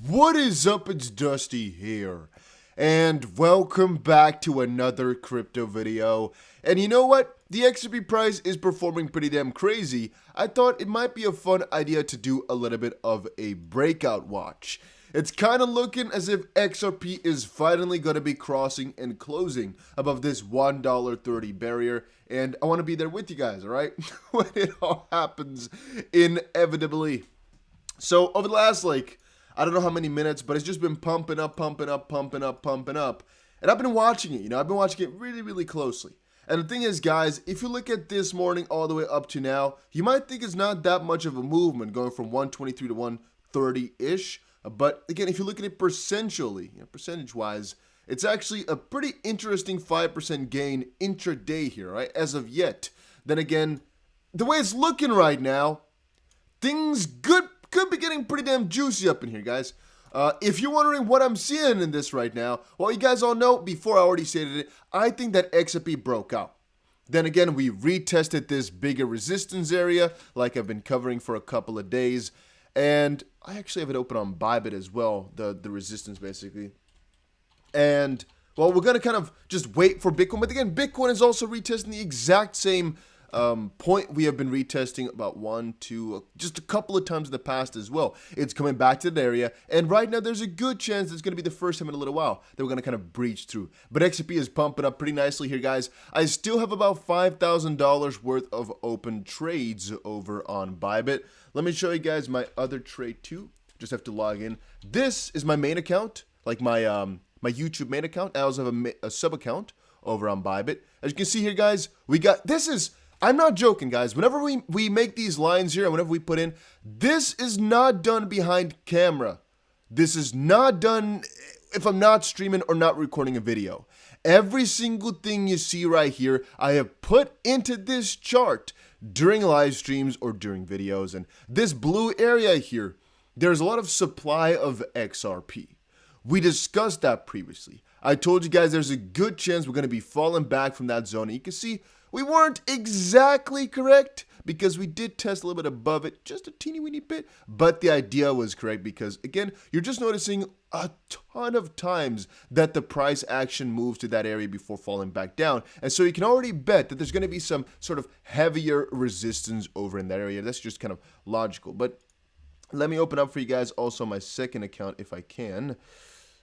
What is up? It's Dusty here, and welcome back to another crypto video. And you know what? The XRP price is performing pretty damn crazy. I thought it might be a fun idea to do a little bit of a breakout watch. It's kind of looking as if XRP is finally going to be crossing and closing above this $1.30 barrier, and I want to be there with you guys, alright? When it all happens, inevitably. So over the last, I don't know how many minutes, but it's just been pumping up. And I've been watching it, I've been watching it really, really closely. And the thing is, guys, if you look at this morning all the way up to now, you might think it's not that much of a movement going from 123 to 130-ish. But again, if you look at it percentually, percentage-wise, it's actually a pretty interesting 5% gain intraday here, right? As of yet. Then again, the way it's looking right now, things could be getting pretty damn juicy up in here, guys. If you're wondering what I'm seeing in this right now, well, you guys all know, before I already stated it, I think that XRP broke out. Then again, we retested this bigger resistance area, like I've been covering for a couple of days. And I actually have it open on Bybit as well, the resistance basically. And, well, we're going to kind of just wait for Bitcoin. But again, Bitcoin is also retesting the exact same point we have been retesting about just a couple of times in the past as well. It's coming back to that area, and right now there's a good chance it's going to be the first time in a little while that we're going to kind of breach through. But XRP is pumping up pretty nicely here, guys. I still have about $5,000 worth of open trades over on Bybit. Let me show you guys my other trade too. Just have to log in. This is my main account, like my YouTube main account. I also have a sub account over on Bybit. As you can see here, guys, I'm not joking, guys. Whenever we make these lines here and whenever we put in, this is not done behind camera. This is not done if I'm not streaming or not recording a video. Every single thing you see right here, I have put into this chart during live streams or during videos. And this blue area here, there's a lot of supply of XRP. We discussed that previously. I told you guys there's a good chance we're going to be falling back from that zone. And you can see we weren't exactly correct because we did test a little bit above it, just a teeny weeny bit, but the idea was correct because, again, you're just noticing a ton of times that the price action moves to that area before falling back down. And so you can already bet that there's going to be some sort of heavier resistance over in that area. That's just kind of logical. But let me open up for you guys also my second account if I can,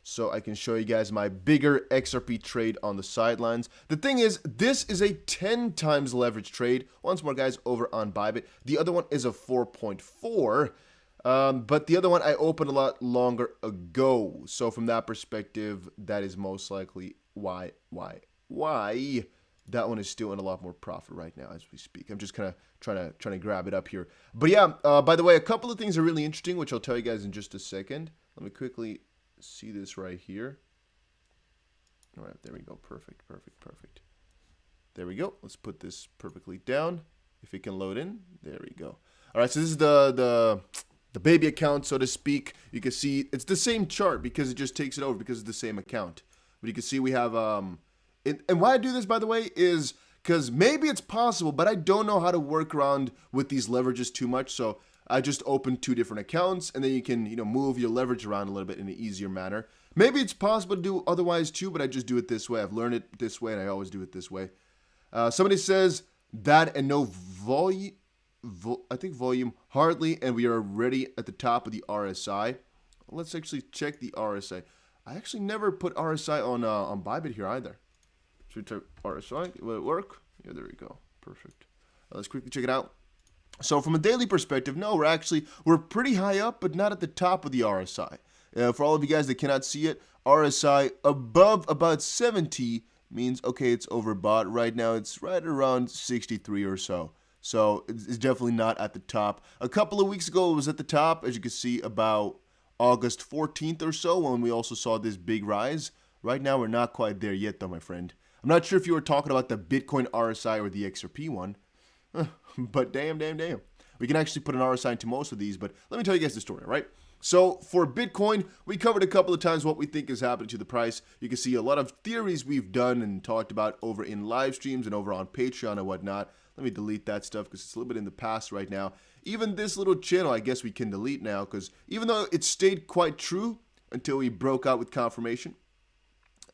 so I can show you guys my bigger XRP trade on the sidelines. The thing is, this is a 10 times leverage trade. Once more, guys, over on Bybit. The other one is a 4.4, but the other one I opened a lot longer ago. So from that perspective, that is most likely why that one is still in a lot more profit right now as we speak. I'm just kind of trying to grab it up here. But yeah, by the way, a couple of things are really interesting, which I'll tell you guys in just a second. Let me quickly see this right here. All right, there we go. Perfect. There we go. Let's put this perfectly down. If it can load in, there we go. All right, so this is the baby account, so to speak. You can see it's the same chart because it just takes it over because it's the same account. But you can see we have and why I do this, by the way, is because maybe it's possible, but I don't know how to work around with these leverages too much. So I just opened two different accounts, and then you can, move your leverage around a little bit in an easier manner. Maybe it's possible to do otherwise too, but I just do it this way. I've learned it this way, and I always do it this way. Somebody says that and no volume, I think volume hardly, and we are already at the top of the RSI. Let's actually check the RSI. I actually never put RSI on Bybit here either. Should we type RSI? Will it work? Yeah, there we go. Perfect. Let's quickly check it out. So from a daily perspective, no, we're pretty high up, but not at the top of the RSI. For all of you guys that cannot see it, RSI above about 70 means, okay, it's overbought. Right now, it's right around 63 or so. So it's definitely not at the top. A couple of weeks ago, it was at the top, as you can see, about August 14th or so, when we also saw this big rise. Right now, we're not quite there yet, though, my friend. I'm not sure if you were talking about the Bitcoin RSI or the XRP one. But damn. We can actually put an RSI into most of these, but let me tell you guys the story, right? So for Bitcoin, we covered a couple of times what we think is happening to the price. You can see a lot of theories we've done and talked about over in live streams and over on Patreon and whatnot. Let me delete that stuff because it's a little bit in the past right now. even this little channel, I guess we can delete now, because even though it stayed quite true until we broke out with confirmation,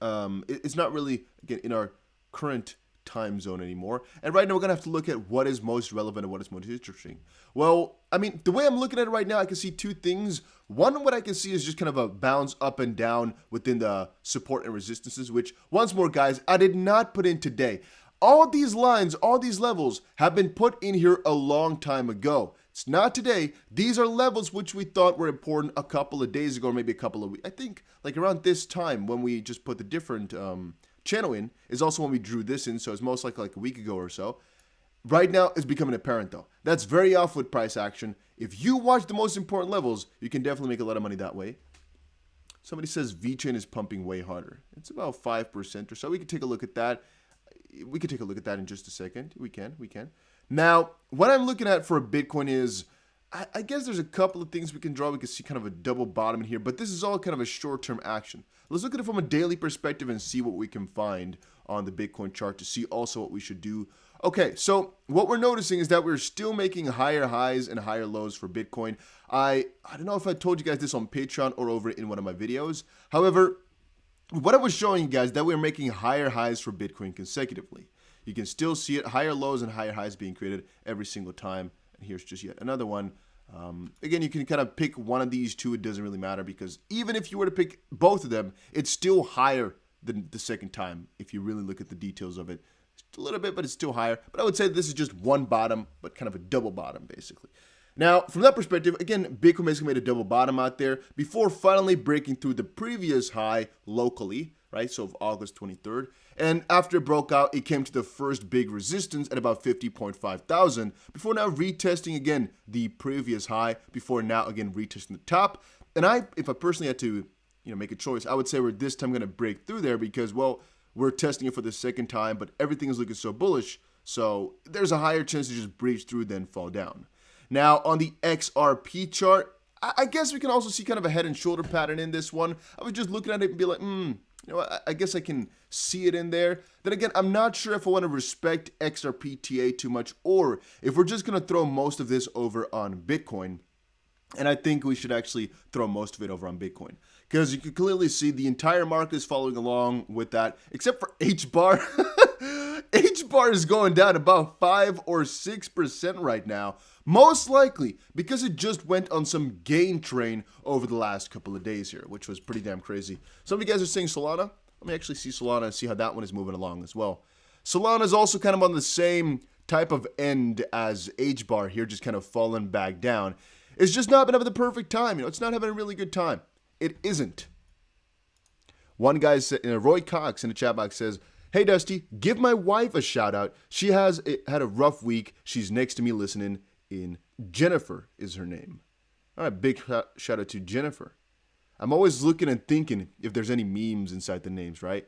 it's not really, again, in our current time zone anymore. And right now we're gonna have to look at what is most relevant and what is most interesting. Well, I mean, the way I'm looking at it right now, I can see two things. One, what I can see is just kind of a bounce up and down within the support and resistances, which, once more guys, I did not put in today. All these lines, all these levels have been put in here a long time ago. It's not today. These are levels which we thought were important a couple of days ago, or maybe a couple of weeks. I think like around this time when we just put the different channel in is also when we drew this in, so it's most likely like a week ago or so. Right now, it's becoming apparent though. That's very off with price action. If you watch the most important levels, you can definitely make a lot of money that way. Somebody says VChain is pumping way harder. It's about 5% or so. We can take a look at that. We can take a look at that in just a second. We can. Now, what I'm looking at for a Bitcoin is, I guess there's a couple of things we can draw. We can see kind of a double bottom in here, but this is all kind of a short-term action. Let's look at it from a daily perspective and see what we can find on the Bitcoin chart to see also what we should do. Okay, so what we're noticing is that we're still making higher highs and higher lows for Bitcoin. I don't know if I told you guys this on Patreon or over in one of my videos. However, what I was showing you guys, that we're making higher highs for Bitcoin consecutively. You can still see it, higher lows and higher highs being created every single time. And here's just yet another one. Again, you can kind of pick one of these two. It doesn't really matter, because even if you were to pick both of them, it's still higher than the second time if you really look at the details of it. Just a little bit, but it's still higher. But I would say this is just one bottom, but kind of a double bottom, basically. Now, from that perspective, again, Bitcoin basically made a double bottom out there before finally breaking through the previous high locally, right? So of August 23rd. And after it broke out, it came to the first big resistance at about 50.5 thousand before now retesting again the previous high before now again retesting the top. And if I personally had to, make a choice, I would say we're this time going to break through there because, well, we're testing it for the second time, but everything is looking so bullish. So there's a higher chance to just breach through than fall down. Now, on the XRP chart, I guess we can also see kind of a head and shoulder pattern in this one. I was just looking at it and be like, I guess I can see it in there. Then again, I'm not sure if I want to respect XRP TA too much, or if we're just going to throw most of this over on Bitcoin. And I think we should actually throw most of it over on Bitcoin, because you can clearly see the entire market is following along with that, except for H-bar. H-bar is going down about 5 or 6% right now, most likely because it just went on some gain train over the last couple of days here, which was pretty damn crazy. Some of you guys are saying Solana. Let me actually see Solana and see how that one is moving along as well. Solana is also kind of on the same type of end as H-bar here, just kind of falling back down. It's just not been having the perfect time. It's not having a really good time. It isn't. One guy said, Roy Cox in the chat box says, "Hey Dusty, give my wife a shout out. She has had a rough week. She's next to me listening in. Jennifer is her name." All right, big shout out to Jennifer. I'm always looking and thinking if there's any memes inside the names, right?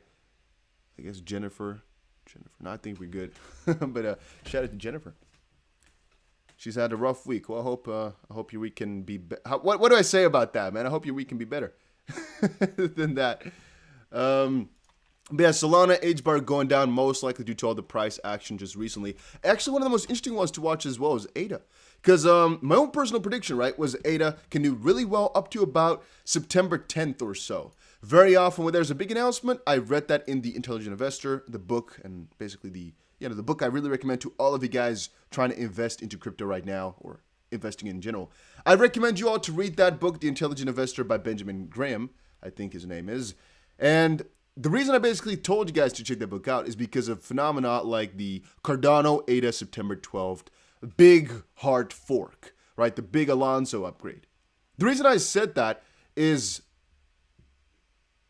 I guess Jennifer. No, I think we're good. But shout out to Jennifer. She's had a rough week. Well, I hope your week can be better. What do I say about that, man? I hope your week can be better than that. But yeah, Solana, H-bar going down most likely due to all the price action just recently. Actually, one of the most interesting ones to watch as well is ADA. Because my own personal prediction, right, was ADA can do really well up to about September 10th or so. Very often when there's a big announcement, I read that in The Intelligent Investor, the book, and basically the book I really recommend to all of you guys trying to invest into crypto right now, or investing in general. I recommend you all to read that book, The Intelligent Investor by Benjamin Graham, I think his name is. And the reason I basically told you guys to check that book out is because of phenomena like the Cardano ADA September 12th, big hard fork, right? The big Alonso upgrade. The reason I said that is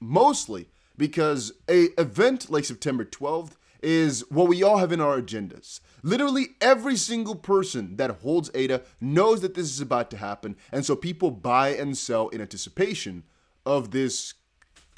mostly because an event like September 12th is what we all have in our agendas. Literally every single person that holds ADA knows that this is about to happen, and so people buy and sell in anticipation of this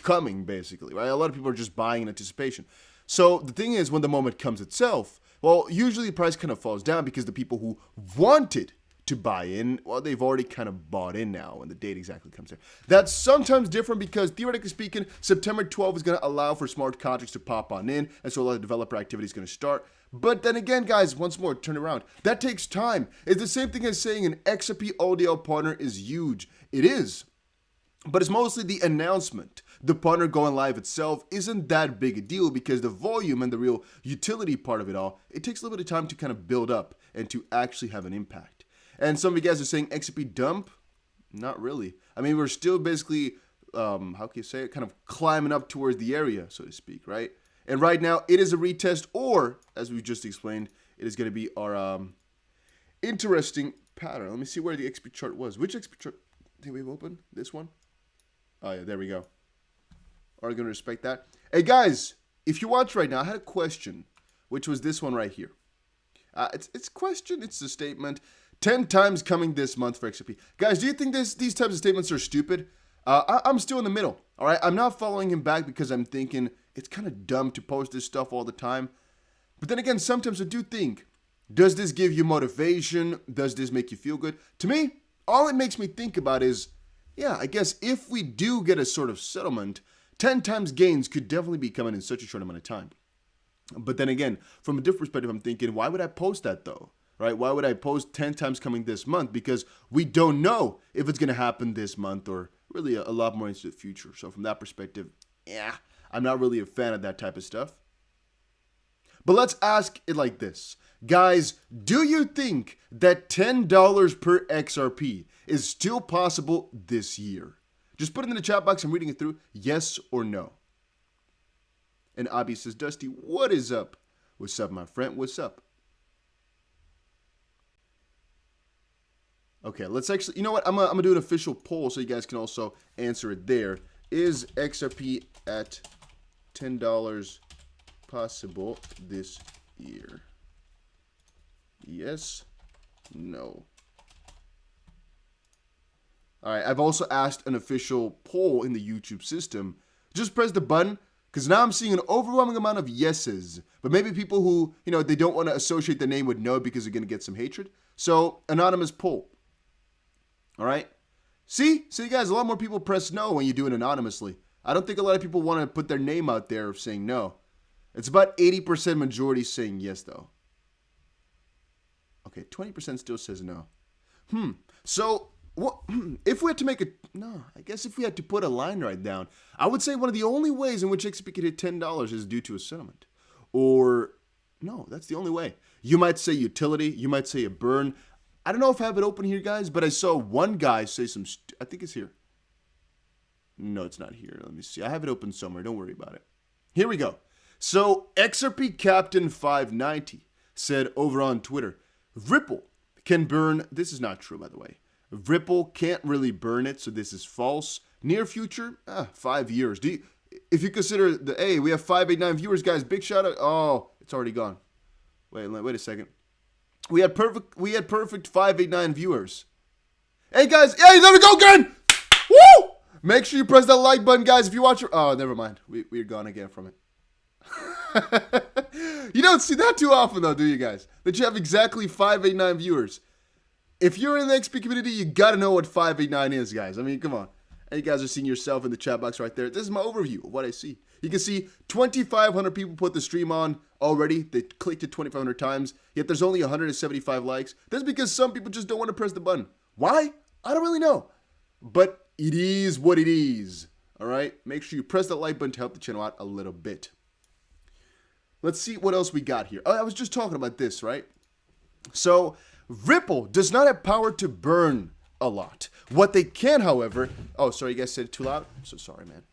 coming, basically, right? A lot of people are just buying in anticipation. So the thing is, when the moment comes itself, well, usually the price kind of falls down because the people who wanted to buy in. Well, they've already kind of bought in now when the date exactly comes there. That's sometimes different because theoretically speaking, September 12th is going to allow for smart contracts to pop on in, and so a lot of developer activity is going to start. But then again, guys, once more, turn around. That takes time. It's the same thing as saying an XRP ODL partner is huge. It is. But it's mostly the announcement. The partner going live itself isn't that big a deal because the volume and the real utility part of it all, it takes a little bit of time to kind of build up and to actually have an impact. And some of you guys are saying XRP Dump? Not really. I mean, we're still basically, how can you say it, kind of climbing up towards the area, so to speak, right? And right now, it is a retest, or, as we just explained, it is going to be our interesting pattern. Let me see where the XP chart was. Which XP chart did we open? This one? Oh, yeah, there we go. Are you going to respect that? Hey, guys, if you watch right now, I had a question, which was this one right here. It's a question. It's a statement. 10 times coming this month for XRP. Guys, do you think these types of statements are stupid? I'm still in the middle, all right? I'm not following him back because I'm thinking it's kind of dumb to post this stuff all the time. But then again, sometimes I do think, does this give you motivation? Does this make you feel good? To me, all it makes me think about is, yeah, I guess if we do get a sort of settlement, 10 times gains could definitely be coming in such a short amount of time. But then again, from a different perspective, I'm thinking, why would I post that though? Right? Why would I post 10 times coming this month? Because we don't know if it's going to happen this month or really a lot more into the future. So from that perspective, yeah, I'm not really a fan of that type of stuff. But let's ask it like this. Guys, do you think that $10 per XRP is still possible this year? Just put it in the chat box. I'm reading it through. Yes or no? And Abby says, Dusty, what is up? What's up, my friend? What's up? Okay, let's actually, you know what? I'm gonna do an official poll so you guys can also answer it there. Is XRP at $10 possible this year? Yes? No? All right, I've also asked an official poll in the YouTube system. Just press the button, because now I'm seeing an overwhelming amount of yeses. But maybe people who, you know, they don't want to associate the name with no because they're going to get some hatred. So, anonymous poll. All right? See, you guys, a lot more people press no when you do it anonymously. I don't think a lot of people want to put their name out there of saying no. It's about 80% majority saying yes, though. Okay, 20% still says no. So, what if we had to make I guess if we had to put a line right down, I would say one of the only ways in which XRP could hit $10 is due to a settlement. Or, no, that's the only way. You might say utility, you might say a burn. I don't know if I have it open here, guys, but I saw one guy say I think it's here. No, it's not here. Let me see. I have it open somewhere. Don't worry about it. Here we go. So, XRP Captain 590 said over on Twitter, Ripple can burn. This is not true, by the way. Ripple can't really burn it, so this is false. Near future, 5 years. If you consider hey, we have 589 viewers, guys. Big shout out. Oh, it's already gone. Wait a second. We had perfect 589 viewers. Hey guys, hey, there we go again. Woo! Make sure you press that like button, guys. If you watch oh, never mind. We're gone again from it. You don't see that too often though, do you guys? That you have exactly 589 viewers. If you're in the XP community, you gotta know what 589 is, guys. I mean, come on. And you guys are seeing yourself in the chat box right there. This is my overview of what I see. You can see 2,500 people put the stream on already. They clicked it 2,500 times, yet there's only 175 likes. That's because some people just don't want to press the button. Why? I don't really know. But it is what it is. All right? Make sure you press that like button to help the channel out a little bit. Let's see what else we got here. Oh, I was just talking about this, right? So, Ripple does not have power to burn a lot. What they can, however... Oh, sorry, you guys said it too loud? I'm so sorry, man.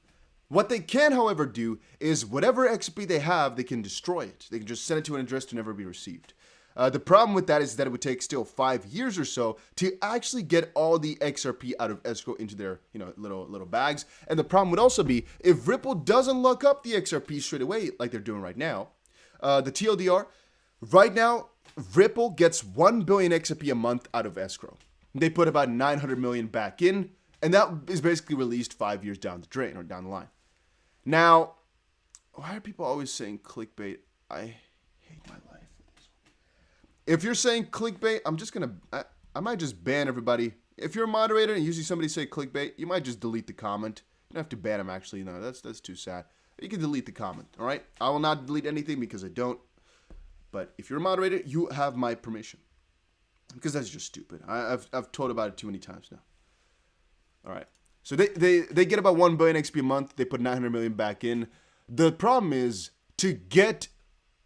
What they can, however, do is whatever XRP they have, they can destroy it. They can just send it to an address to never be received. The problem with that is that it would take still 5 years or so to actually get all the XRP out of escrow into their, little bags. And the problem would also be if Ripple doesn't lock up the XRP straight away like they're doing right now. The TLDR, right now, Ripple gets 1 billion XRP a month out of escrow. They put about 900 million back in, and that is basically released 5 years down the drain or down the line. Now, why are people always saying clickbait? I hate my life. If you're saying clickbait, I'm I might just ban everybody. If you're a moderator and you see somebody say clickbait, you might just delete the comment. You don't have to ban them, actually. No, that's too sad. You can delete the comment, all right? I will not delete anything because I don't. But if you're a moderator, you have my permission. Because that's just stupid. I've told about it too many times now. All right. So they get about 1 billion XP a month. They put 900 million back in. The problem is to get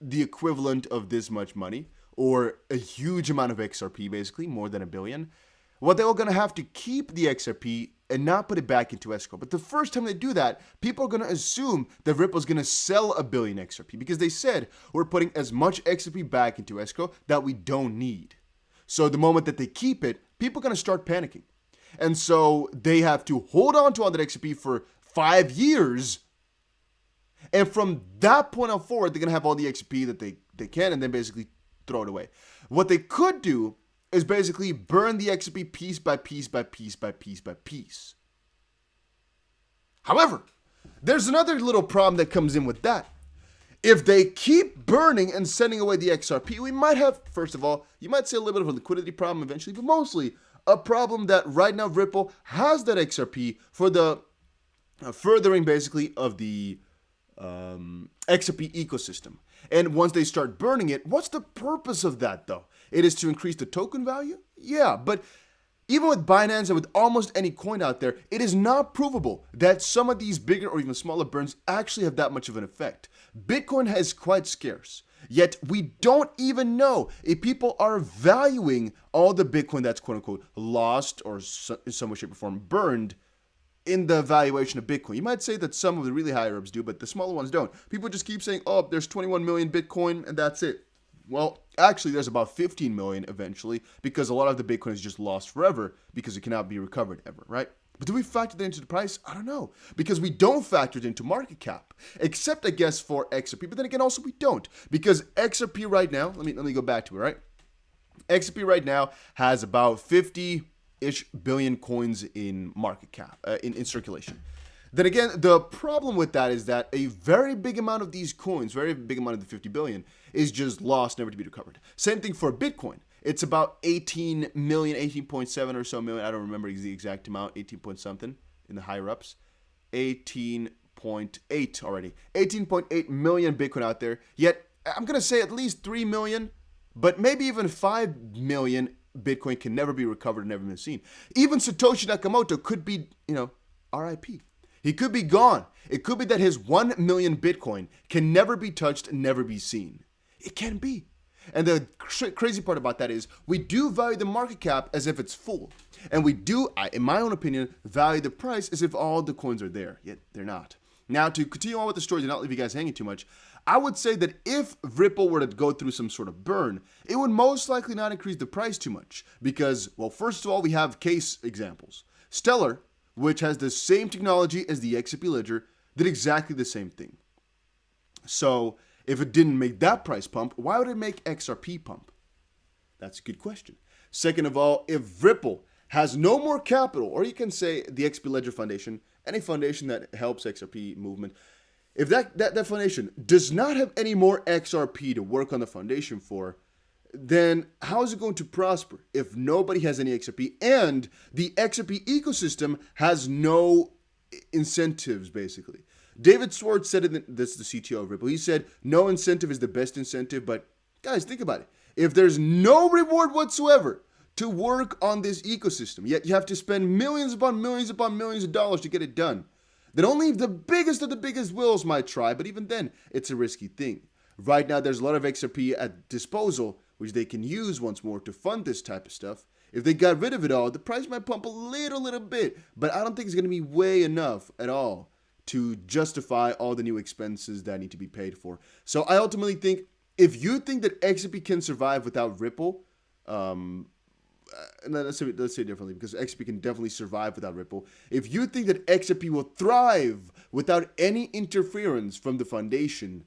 the equivalent of this much money, or a huge amount of XRP, basically, more than 1 billion, well, they're going to have to keep the XRP and not put it back into escrow. But the first time they do that, people are going to assume that Ripple's going to sell 1 billion XRP because they said we're putting as much XRP back into escrow that we don't need. So the moment that they keep it, people are going to start panicking. And so they have to hold on to all that XRP for 5 years. And from that point on forward, they're going to have all the XRP that they can and then basically throw it away. What they could do is basically burn the XRP piece by piece by piece by piece by piece. However, there's another little problem that comes in with that. If they keep burning and sending away the XRP, we might have, first of all, you might see a little bit of a liquidity problem eventually, but mostly a problem that right now Ripple has that XRP for the furthering basically of the XRP ecosystem. And once they start burning it, what's the purpose of that though? It is to increase the token value? Yeah, but even with Binance and with almost any coin out there, it is not provable that some of these bigger or even smaller burns actually have that much of an effect. Bitcoin is quite scarce, yet we don't even know if people are valuing all the Bitcoin that's quote unquote lost or in some way, shape, or form burned in the valuation of Bitcoin. You might say that some of the really higher ups do, but the smaller ones don't. People just keep saying, oh, there's 21 million Bitcoin and that's it. Well, actually, there's about 15 million eventually because a lot of the Bitcoin is just lost forever because it cannot be recovered ever, right? But do we factor that into the price? I don't know, because we don't factor it into market cap, except I guess for XRP. But then again, also we don't, because XRP right now, let me go back to it, right? XRP right now has about 50-ish billion coins in market cap, in circulation. Then again, the problem with that is that a very big amount of these coins, very big amount of the 50 billion, is just lost, never to be recovered. Same thing for Bitcoin. It's about 18 million, 18.7 or so million. I don't remember the exact amount, 18 point something in the higher ups. 18.8 already. 18.8 million Bitcoin out there. Yet, I'm going to say at least 3 million, but maybe even 5 million Bitcoin can never be recovered and never been seen. Even Satoshi Nakamoto could be, RIP. He could be gone. It could be that his 1 million Bitcoin can never be touched, never be seen. It can be. And the crazy part about that is we do value the market cap as if it's full. And we do, in my own opinion, value the price as if all the coins are there. Yet they're not. Now, to continue on with the story, to not leave you guys hanging too much, I would say that if Ripple were to go through some sort of burn, it would most likely not increase the price too much. Because, well, first of all, we have case examples. Stellar, which has the same technology as the XRP Ledger, did exactly the same thing. So, if it didn't make that price pump, why would it make XRP pump? That's a good question. Second of all, if Ripple has no more capital, or you can say the XP Ledger Foundation, any foundation that helps XRP movement, if that foundation does not have any more XRP to work on the foundation for, then how is it going to prosper if nobody has any XRP and the XRP ecosystem has no incentives, basically? David Schwartz said it, this is the CTO of Ripple, he said, no incentive is the best incentive, but guys, think about it. If there's no reward whatsoever to work on this ecosystem, yet you have to spend millions upon millions upon millions of dollars to get it done, then only the biggest of the biggest wills might try, but even then, it's a risky thing. Right now, there's a lot of XRP at disposal, which they can use once more to fund this type of stuff. If they got rid of it all, the price might pump a little bit, but I don't think it's going to be way enough at all to justify all the new expenses that need to be paid for. So I ultimately think if you think that XRP can survive without Ripple, let's say it differently, because XRP can definitely survive without Ripple. If you think that XRP will thrive without any interference from the foundation,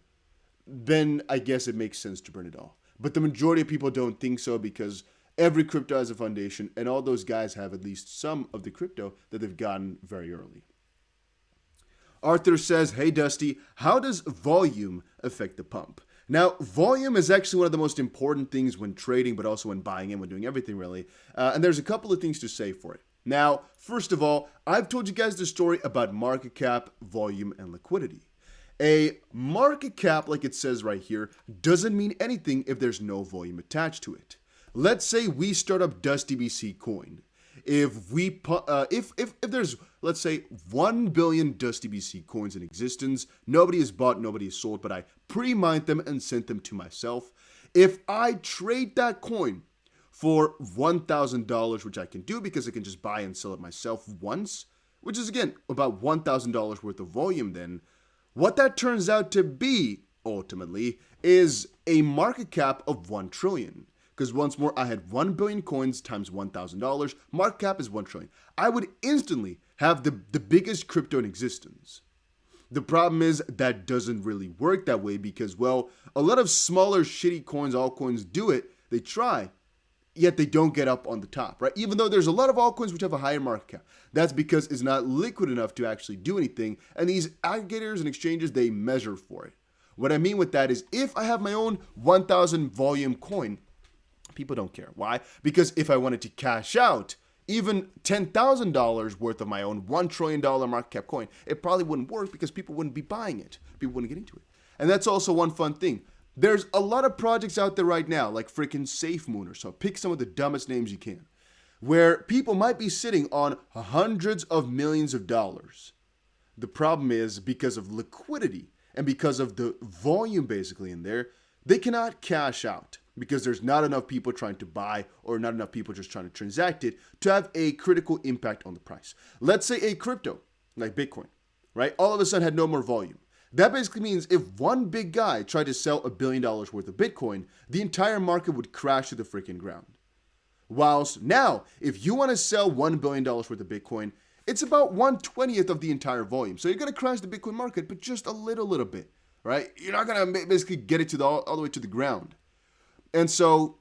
then I guess it makes sense to burn it all. But the majority of people don't think so because every crypto has a foundation, and all those guys have at least some of the crypto that they've gotten very early. Arthur says, hey Dusty, how does volume affect the pump? Now, volume is actually one of the most important things when trading, but also when buying and when doing everything really. And there's a couple of things to say for it. Now, first of all, I've told you guys the story about market cap, volume, and liquidity. A market cap, like it says right here, doesn't mean anything if there's no volume attached to it. Let's say we start up DustDBC coin. If there's, let's say, 1 billion DustDBC coins in existence, nobody has bought, nobody has sold, but I pre-mined them and sent them to myself. If I trade that coin for $1,000, which I can do because I can just buy and sell it myself once, which is again about $1,000 worth of volume, then what that turns out to be ultimately is a market cap of 1 trillion. Because once more, I had 1 billion coins times $1,000. Market cap is 1 trillion. I would instantly have the biggest crypto in existence. The problem is that doesn't really work that way because, well, a lot of smaller shitty coins, altcoins do it. They try, yet they don't get up on the top, right? Even though there's a lot of altcoins which have a higher market cap. That's because it's not liquid enough to actually do anything. And these aggregators and exchanges, they measure for it. What I mean with that is if I have my own 1,000 volume coin, people don't care. Why? Because if I wanted to cash out even $10,000 worth of my own $1 trillion market cap coin, it probably wouldn't work because people wouldn't be buying it. People wouldn't get into it. And that's also one fun thing. There's a lot of projects out there right now, like freaking SafeMoon or so. Pick some of the dumbest names you can, where people might be sitting on hundreds of millions of dollars. The problem is because of liquidity and because of the volume basically in there, they cannot cash out because there's not enough people trying to buy or not enough people just trying to transact it to have a critical impact on the price. Let's say a crypto like Bitcoin, right? All of a sudden had no more volume. That basically means if one big guy tried to sell $1 billion worth of Bitcoin, the entire market would crash to the freaking ground. Whilst now, if you want to sell $1 billion worth of Bitcoin, it's about 1/20th of the entire volume. So you're going to crash the Bitcoin market, but just a little bit, right? You're not going to basically get it to all the way to the ground. And so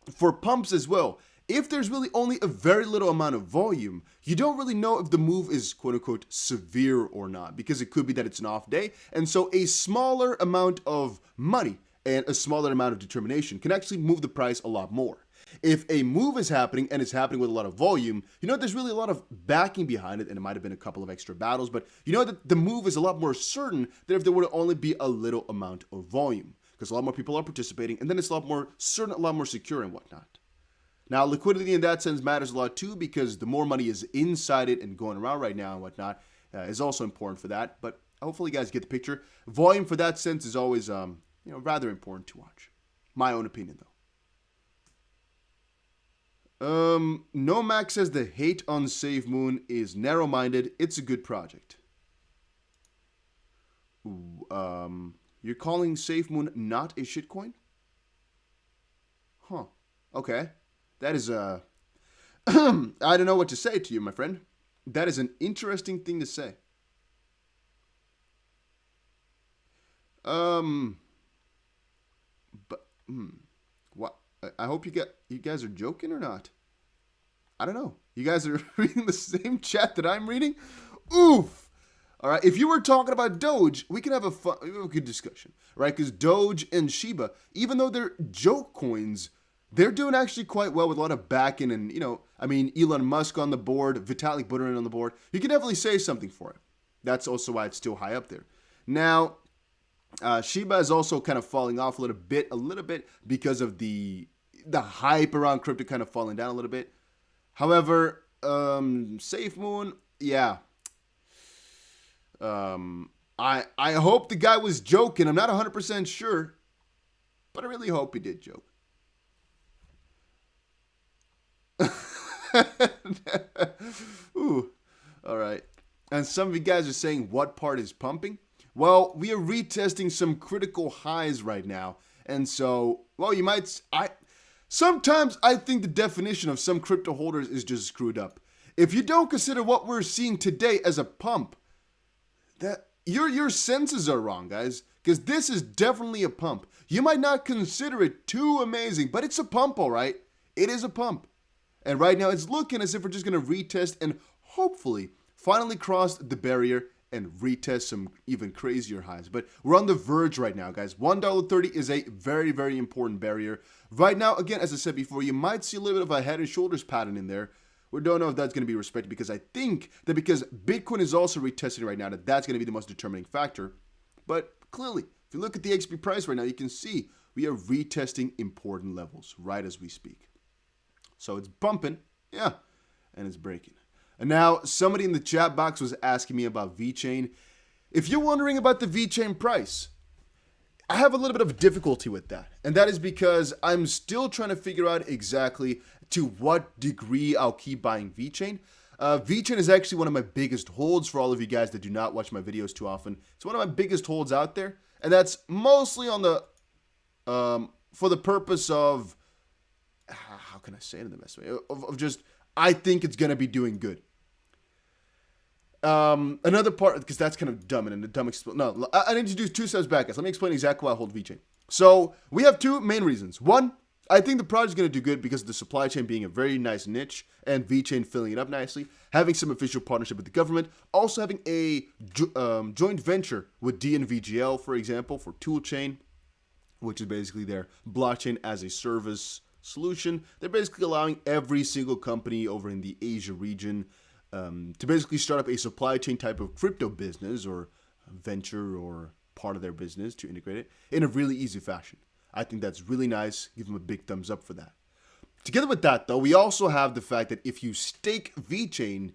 for pumps as well, if there's really only a very little amount of volume, you don't really know if the move is quote unquote severe or not, because it could be that it's an off day. And so a smaller amount of money and a smaller amount of determination can actually move the price a lot more. If a move is happening and it's happening with a lot of volume, you know, there's really a lot of backing behind it, and it might have been a couple of extra battles, but you know that the move is a lot more certain than if there would only be a little amount of volume, because a lot more people are participating, and then it's a lot more certain, a lot more secure and whatnot. Now, liquidity in that sense matters a lot too, because the more money is inside it and going around right now and whatnot is also important for that. But hopefully you guys get the picture. Volume for that sense is always, rather important to watch. My own opinion, though. Nomax says the hate on SafeMoon is narrow-minded. It's a good project. Ooh, you're calling SafeMoon not a shitcoin? Huh. Okay. That is I don't know what to say to you, my friend. That is an interesting thing to say. What? I hope you guys are joking or not. I don't know. You guys are reading the same chat that I'm reading? Oof. All right. If you were talking about Doge, we can have a good discussion, right? Because Doge and Shiba, even though they're joke coins, they're doing actually quite well with a lot of backing and, Elon Musk on the board, Vitalik Buterin on the board. You can definitely say something for it. That's also why it's still high up there. Now, Shiba is also kind of falling off a little bit because of the hype around crypto kind of falling down a little bit. However, SafeMoon, yeah. I hope the guy was joking. I'm not 100% sure, but I really hope he did joke. Ooh, all right. And some of you guys are saying what part is pumping? Well, we are retesting some critical highs right now. And so, well, sometimes I think the definition of some crypto holders is just screwed up. If you don't consider what we're seeing today as a pump, that your senses are wrong, guys, because this is definitely a pump. You might not consider it too amazing, but it's a pump, all right? It is a pump. And right now it's looking as if we're just going to retest and hopefully finally cross the barrier and retest some even crazier highs. But we're on the verge right now, guys. $1.30 is a very, very important barrier. Right now, again, as I said before, you might see a little bit of a head and shoulders pattern in there. We don't know if that's going to be respected, because I think that because Bitcoin is also retesting right now, that's going to be the most determining factor. But clearly, if you look at the XRP price right now, you can see we are retesting important levels right as we speak. So it's bumping, yeah, and it's breaking. And now somebody in the chat box was asking me about VeChain. If you're wondering about the VeChain price, I have a little bit of difficulty with that. And that is because I'm still trying to figure out exactly to what degree I'll keep buying VeChain. VeChain is actually one of my biggest holds for all of you guys that do not watch my videos too often. It's one of my biggest holds out there. And that's mostly on the, for the purpose of, how can I say it in the best way? Of just, I think it's going to be doing good. Another part, because that's kind of dumb and a dumb no, I need to do two steps back, guys. Let me explain exactly why I hold VeChain. So we have two main reasons. One, I think the project is going to do good because of the supply chain being a very nice niche and VeChain filling it up nicely, having some official partnership with the government, also having a joint venture with DNVGL, for example, for Toolchain, which is basically their blockchain as a service solution. They're basically allowing every single company over in the Asia region to basically start up a supply chain type of crypto business or venture or part of their business to integrate it in a really easy fashion. I think that's really nice. Give them a big thumbs up for that. Together with that, though, we also have the fact that if you stake VeChain,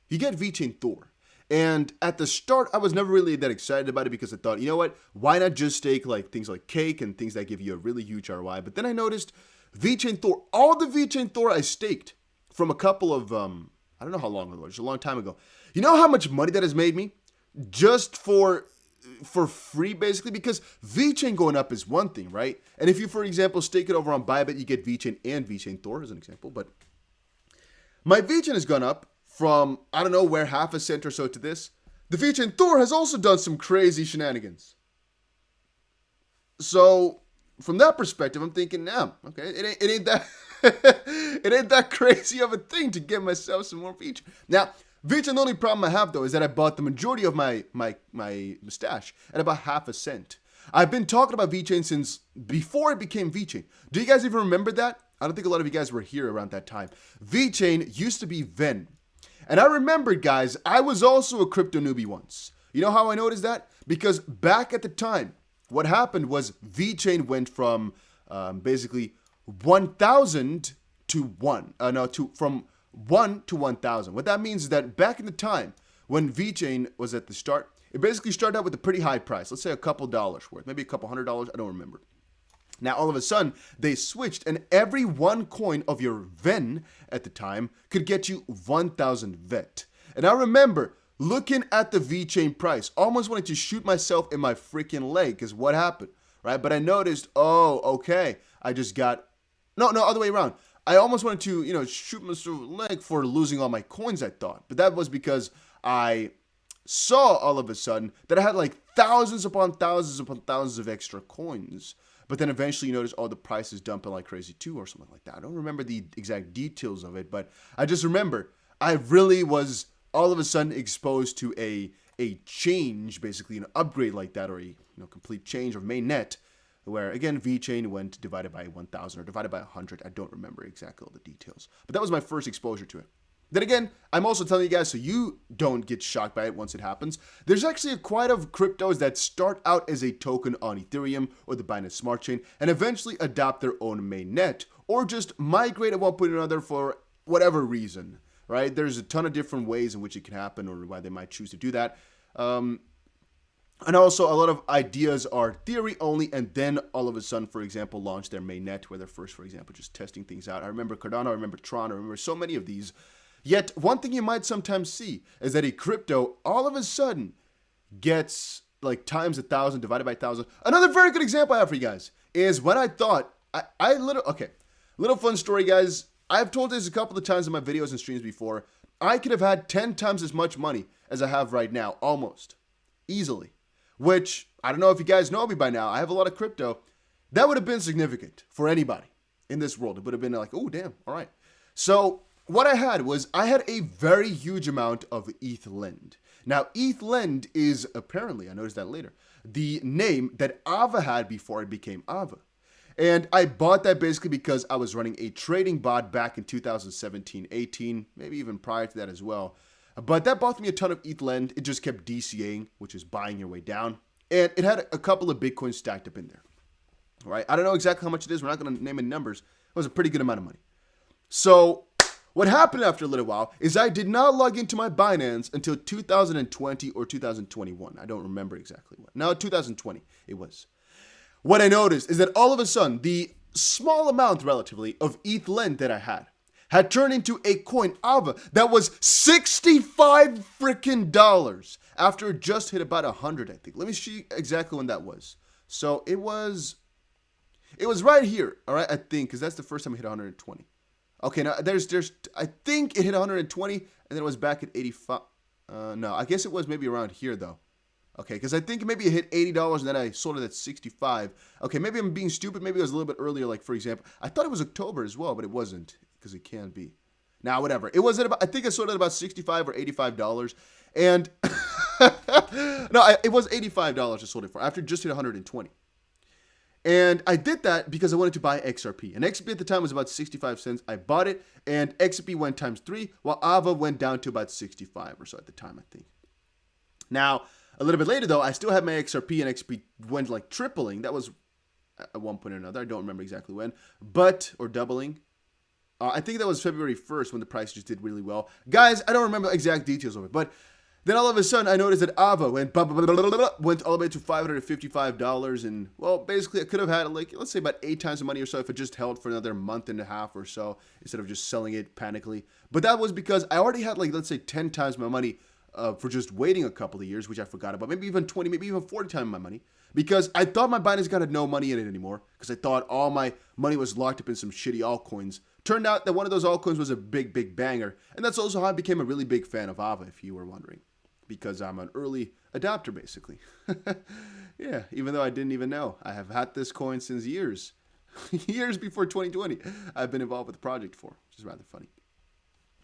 you get VeChain Thor. And at the start, I was never really that excited about it because I thought, you know what, why not just stake like things like Cake and things that give you a really huge ROI? But then I noticed VeChain Thor, all the VeChain Thor I staked from a couple of, I don't know how long ago, just a long time ago. You know how much money that has made me? Just for free, basically, because VeChain going up is one thing, right? And if you, for example, stake it over on Bybit, you get VeChain and VeChain Thor as an example. But my VeChain has gone up from, I don't know, where half a cent or so to this. The VeChain Thor has also done some crazy shenanigans. So from that perspective, I'm thinking, nah, okay, it ain't that it ain't that crazy of a thing to get myself some more VeChain. Now, VeChain, the only problem I have, though, is that I bought the majority of my stash at about half a cent. I've been talking about VeChain since before it became VeChain. Do you guys even remember that? I don't think a lot of you guys were here around that time. VeChain used to be Ven. And I remember, guys, I was also a crypto newbie once. You know how I noticed that? Because back at the time, what happened was VeChain went from basically 1,000 to 1. From 1 to 1,000. What that means is that back in the time when VeChain was at the start, it basically started out with a pretty high price. Let's say a couple dollars worth, maybe a couple $100. I don't remember. Now, all of a sudden, they switched, and every one coin of your Ven at the time could get you 1,000 VET. And I remember looking at the VeChain price, almost wanted to shoot myself in my freaking leg, because what happened, right? But I noticed, oh, okay, I just got, no, other way around. I almost wanted to, shoot myself in the leg for losing all my coins, I thought. But that was because I saw all of a sudden that I had like thousands upon thousands of extra coins. But then eventually you notice, oh, the price is dumping like crazy too or something like that. I don't remember the exact details of it, but I just remember I really was all of a sudden exposed to a change, basically an upgrade like that, or a complete change of mainnet, where again VeChain went divided by 1,000 or divided by 100. I don't remember exactly all the details, but that was my first exposure to it. Then again, I'm also telling you guys so you don't get shocked by it once it happens. There's actually quite of cryptos that start out as a token on Ethereum or the Binance Smart Chain and eventually adopt their own mainnet or just migrate at one point or another for whatever reason, right? There's a ton of different ways in which it can happen or why they might choose to do that. And also a lot of ideas are theory only and then all of a sudden, for example, launch their mainnet where they're first, for example, just testing things out. I remember Cardano, I remember Tron, I remember so many of these. Yet, one thing you might sometimes see is that a crypto all of a sudden gets like times 1,000 divided by 1,000. Another very good example I have for you guys is when I thought, little fun story, guys. I've told this a couple of times in my videos and streams before. I could have had 10 times as much money as I have right now, almost, easily. Which, I don't know if you guys know me by now, I have a lot of crypto. That would have been significant for anybody in this world. It would have been like, oh, damn, all right. So what I had was I had a very huge amount of ETH lend. Now, ETHLend is apparently, I noticed that later, the name that Ava had before it became Ava. And I bought that basically because I was running a trading bot back in 2017, 18, maybe even prior to that as well. But that bought me a ton of ETHLend. It just kept DCAing, which is buying your way down. And it had a couple of Bitcoins stacked up in there. All right, I don't know exactly how much it is. We're not going to name any numbers. It was a pretty good amount of money. So what happened after a little while is I did not log into my Binance until 2020 or 2021. I don't remember exactly when. No, 2020 it was. What I noticed is that all of a sudden, the small amount relatively of ETHLend that I had turned into a coin, Ava, that was $65 freaking dollars after it just hit about 100, I think. Let me see exactly when that was. So it was right here, all right, I think, because that's the first time it hit 120. Okay, now I think it hit 120, and then it was back at 85. No, I guess it was maybe around here, though. Okay, because I think maybe it hit $80, and then I sold it at 65. Okay, maybe I'm being stupid. Maybe it was a little bit earlier, like, for example. I thought it was October as well, but it wasn't, because it can be. Now, whatever. It was at about, I think I sold it at about $65 or $85, and no, it was $85 I sold it for, after it just hit 120. And I did that because I wanted to buy XRP. And XRP at the time was about 65 cents. I bought it, and XRP went times 3, while AVA went down to about 65 or so at the time, I think. Now, a little bit later, though, I still had my XRP, and XRP went like tripling. That was at one point or another. I don't remember exactly when, or doubling. I think that was February 1st when the price just did really well. Guys, I don't remember exact details of it, but then all of a sudden I noticed that AVA went all the way to $555, and well, basically I could have had like, let's say about 8 times the money or so if it just held for another month and a half or so instead of just selling it panically. But that was because I already had like, let's say 10 times my money for just waiting a couple of years, which I forgot about, maybe even 20, maybe even 40 times my money, because I thought my Binance account had no money in it anymore, because I thought all my money was locked up in some shitty altcoins. Turned out that one of those altcoins was a big banger, and that's also how I became a really big fan of AVA, if you were wondering, because I'm an early adopter, basically. Yeah, even though I didn't even know. I have had this coin since years. Years before 2020, I've been involved with the project for, which is rather funny.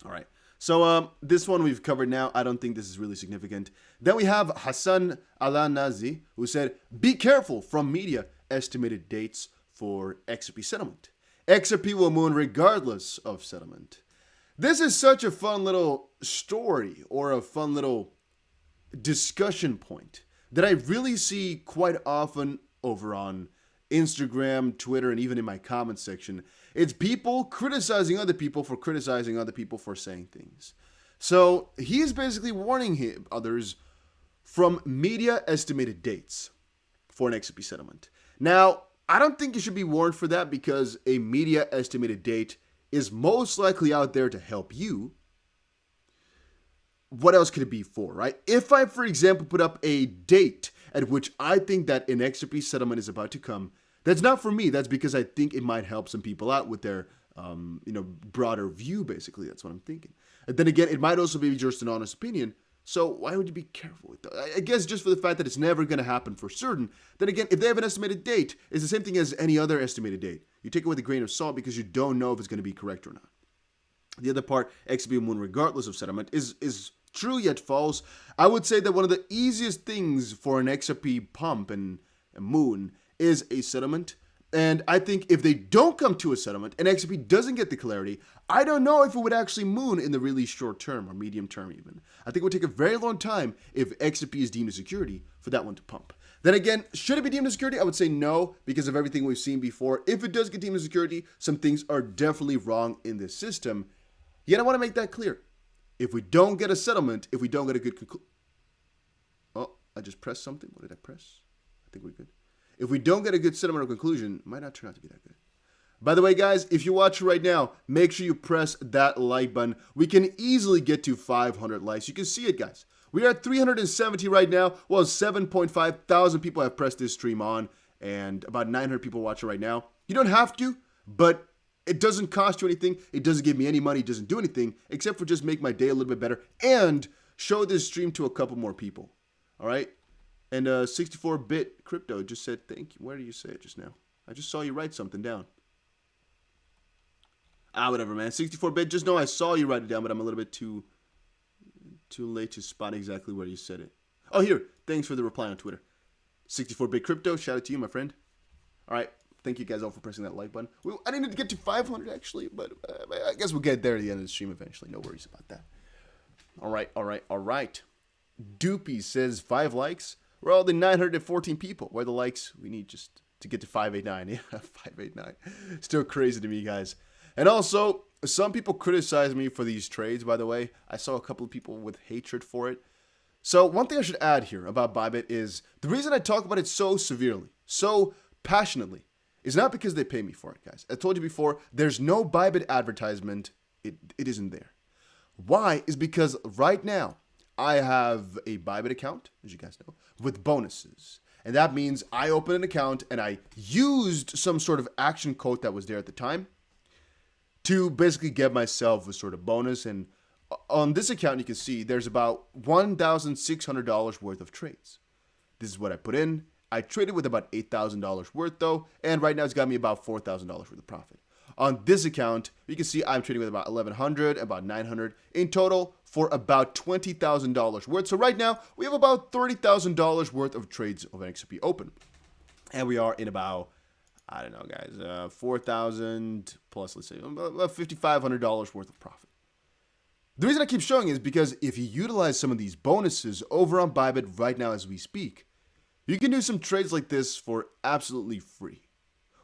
All right. So this one we've covered now. I don't think this is really significant. Then we have Hassan Al-Nazi, who said, be careful from media estimated dates for XRP settlement. XRP will moon regardless of settlement. This is such a fun little story, or a fun little discussion point, that I really see quite often over on Instagram, Twitter, and even in my comment section. It's people criticizing other people for criticizing other people for saying things. So he is basically warning others from media estimated dates for an XRP settlement. Now, I don't think you should be warned for that, because a media estimated date is most likely out there to help you. What else could it be for, right? If I, for example, put up a date at which I think that an XRP settlement is about to come, that's not for me. That's because I think it might help some people out with their, broader view, basically. That's what I'm thinking. And then again, it might also be just an honest opinion. So why would you be careful with that? I guess just for the fact that it's never going to happen for certain. Then again, if they have an estimated date, it's the same thing as any other estimated date. You take it with a grain of salt because you don't know if it's going to be correct or not. The other part, XRP will moon regardless of settlement, is true yet false. I would say that one of the easiest things for an XRP pump and moon is a settlement. And I think if they don't come to a settlement and XRP doesn't get the clarity, I don't know if it would actually moon in the really short term or medium term even. I think it would take a very long time if XRP is deemed a security for that one to pump. Then again, should it be deemed a security? I would say no, because of everything we've seen before. If it does get deemed a security, some things are definitely wrong in this system. Yet I want to make that clear. If we don't get a settlement, if we don't get a good conclusion... Oh, I just pressed something. What did I press? I think we're good. If we don't get a good settlement or conclusion, it might not turn out to be that good. By the way, guys, if you're watching right now, make sure you press that like button. We can easily get to 500 likes. You can see it, guys. We are at 370 right now. Well, 7.5 thousand people have pressed this stream on, and about 900 people watching right now. You don't have to, but it doesn't cost you anything. It doesn't give me any money. It doesn't do anything, except for just make my day a little bit better and show this stream to a couple more people. All right? And 64-bit crypto just said thank you. Where did you say it just now? I just saw you write something down. Whatever, man. 64-bit, just know I saw you write it down, but I'm a little bit too Too late to spot exactly where you said it. Oh, here. Thanks for the reply on Twitter. 64-bit crypto. Shout out to you, my friend. All right. Thank you guys all for pressing that like button. I didn't need to get to 500 actually, but I guess we'll get there at the end of the stream eventually. No worries about that. All right. Doopy says 5 likes. We're all the 914 people. Where are the likes? We need just to get to 589. Yeah, 589. Still crazy to me, guys. And also, some people criticize me for these trades, by the way. I saw a couple of people with hatred for it. So one thing I should add here about Bybit is the reason I talk about it so severely, so passionately, is not because they pay me for it, guys. I told you before, there's no Bybit advertisement. It isn't there. Why? Is because right now, I have a Bybit account, as you guys know, with bonuses. And that means I opened an account and I used some sort of action code that was there at the time to basically get myself a sort of bonus. And on this account, you can see there's about $1,600 worth of trades. This is what I put in. I traded with about $8,000 worth though, and right now it's got me about $4,000 worth of profit. On this account, you can see I'm trading with about $1,100, about $900 in total for about $20,000 worth. So right now we have about $30,000 worth of trades of an XRP open, and we are in about, I don't know, guys, 4,000 plus, let's say, about $5,500 worth of profit. The reason I keep showing is because if you utilize some of these bonuses over on Bybit right now as we speak, you can do some trades like this for absolutely free.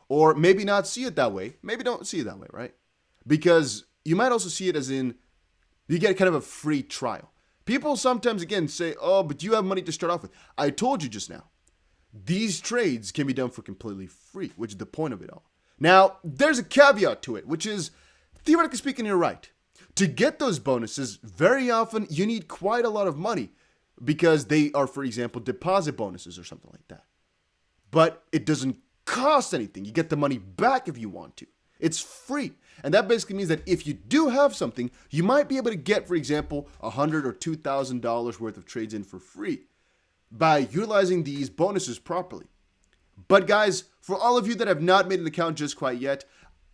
Or maybe not see it that way. Maybe don't see it that way, right? Because you might also see it as in you get kind of a free trial. People sometimes, again, say, oh, but you have money to start off with. I told you just now. These trades can be done for completely free, which is the point of it all. Now, there's a caveat to it, which is, theoretically speaking, you're right. To get those bonuses, very often you need quite a lot of money because they are, for example, deposit bonuses or something like that. But it doesn't cost anything. You get the money back if you want to. It's free. And that basically means that if you do have something, you might be able to get, for example, $100 or $2,000 worth of trades in for free by utilizing these bonuses properly. But guys, for all of you that have not made an account just quite yet,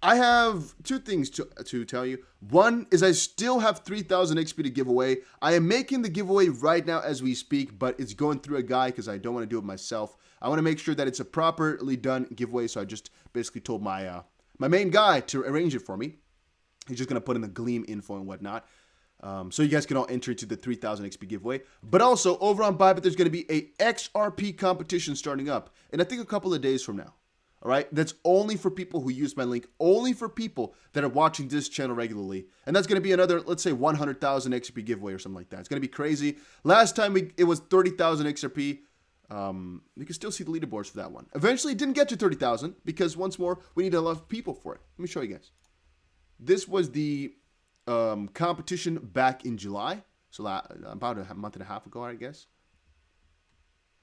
I have two things to tell you. One is I still have 3,000 XP to give away. I am making the giveaway right now as we speak, but it's going through a guy because I don't want to do it myself. I want to make sure that it's a properly done giveaway, so I just basically told my my main guy to arrange it for me. He's just going to put in the Gleam info and whatnot. So you guys can all enter into the 3,000 XP giveaway. But also, over on Bybit, there's going to be a XRP competition starting up in I think a couple of days from now. All right, that's only for people who use my link, only for people that are watching this channel regularly. And that's going to be another, let's say, 100,000 XRP giveaway or something like that. It's going to be crazy. Last time it was 30,000 XRP. You can still see the leaderboards for that one. Eventually, it didn't get to 30,000 because once more, we need a lot of people for it. Let me show you guys. This was the competition back in July. So about a month and a half ago, I guess.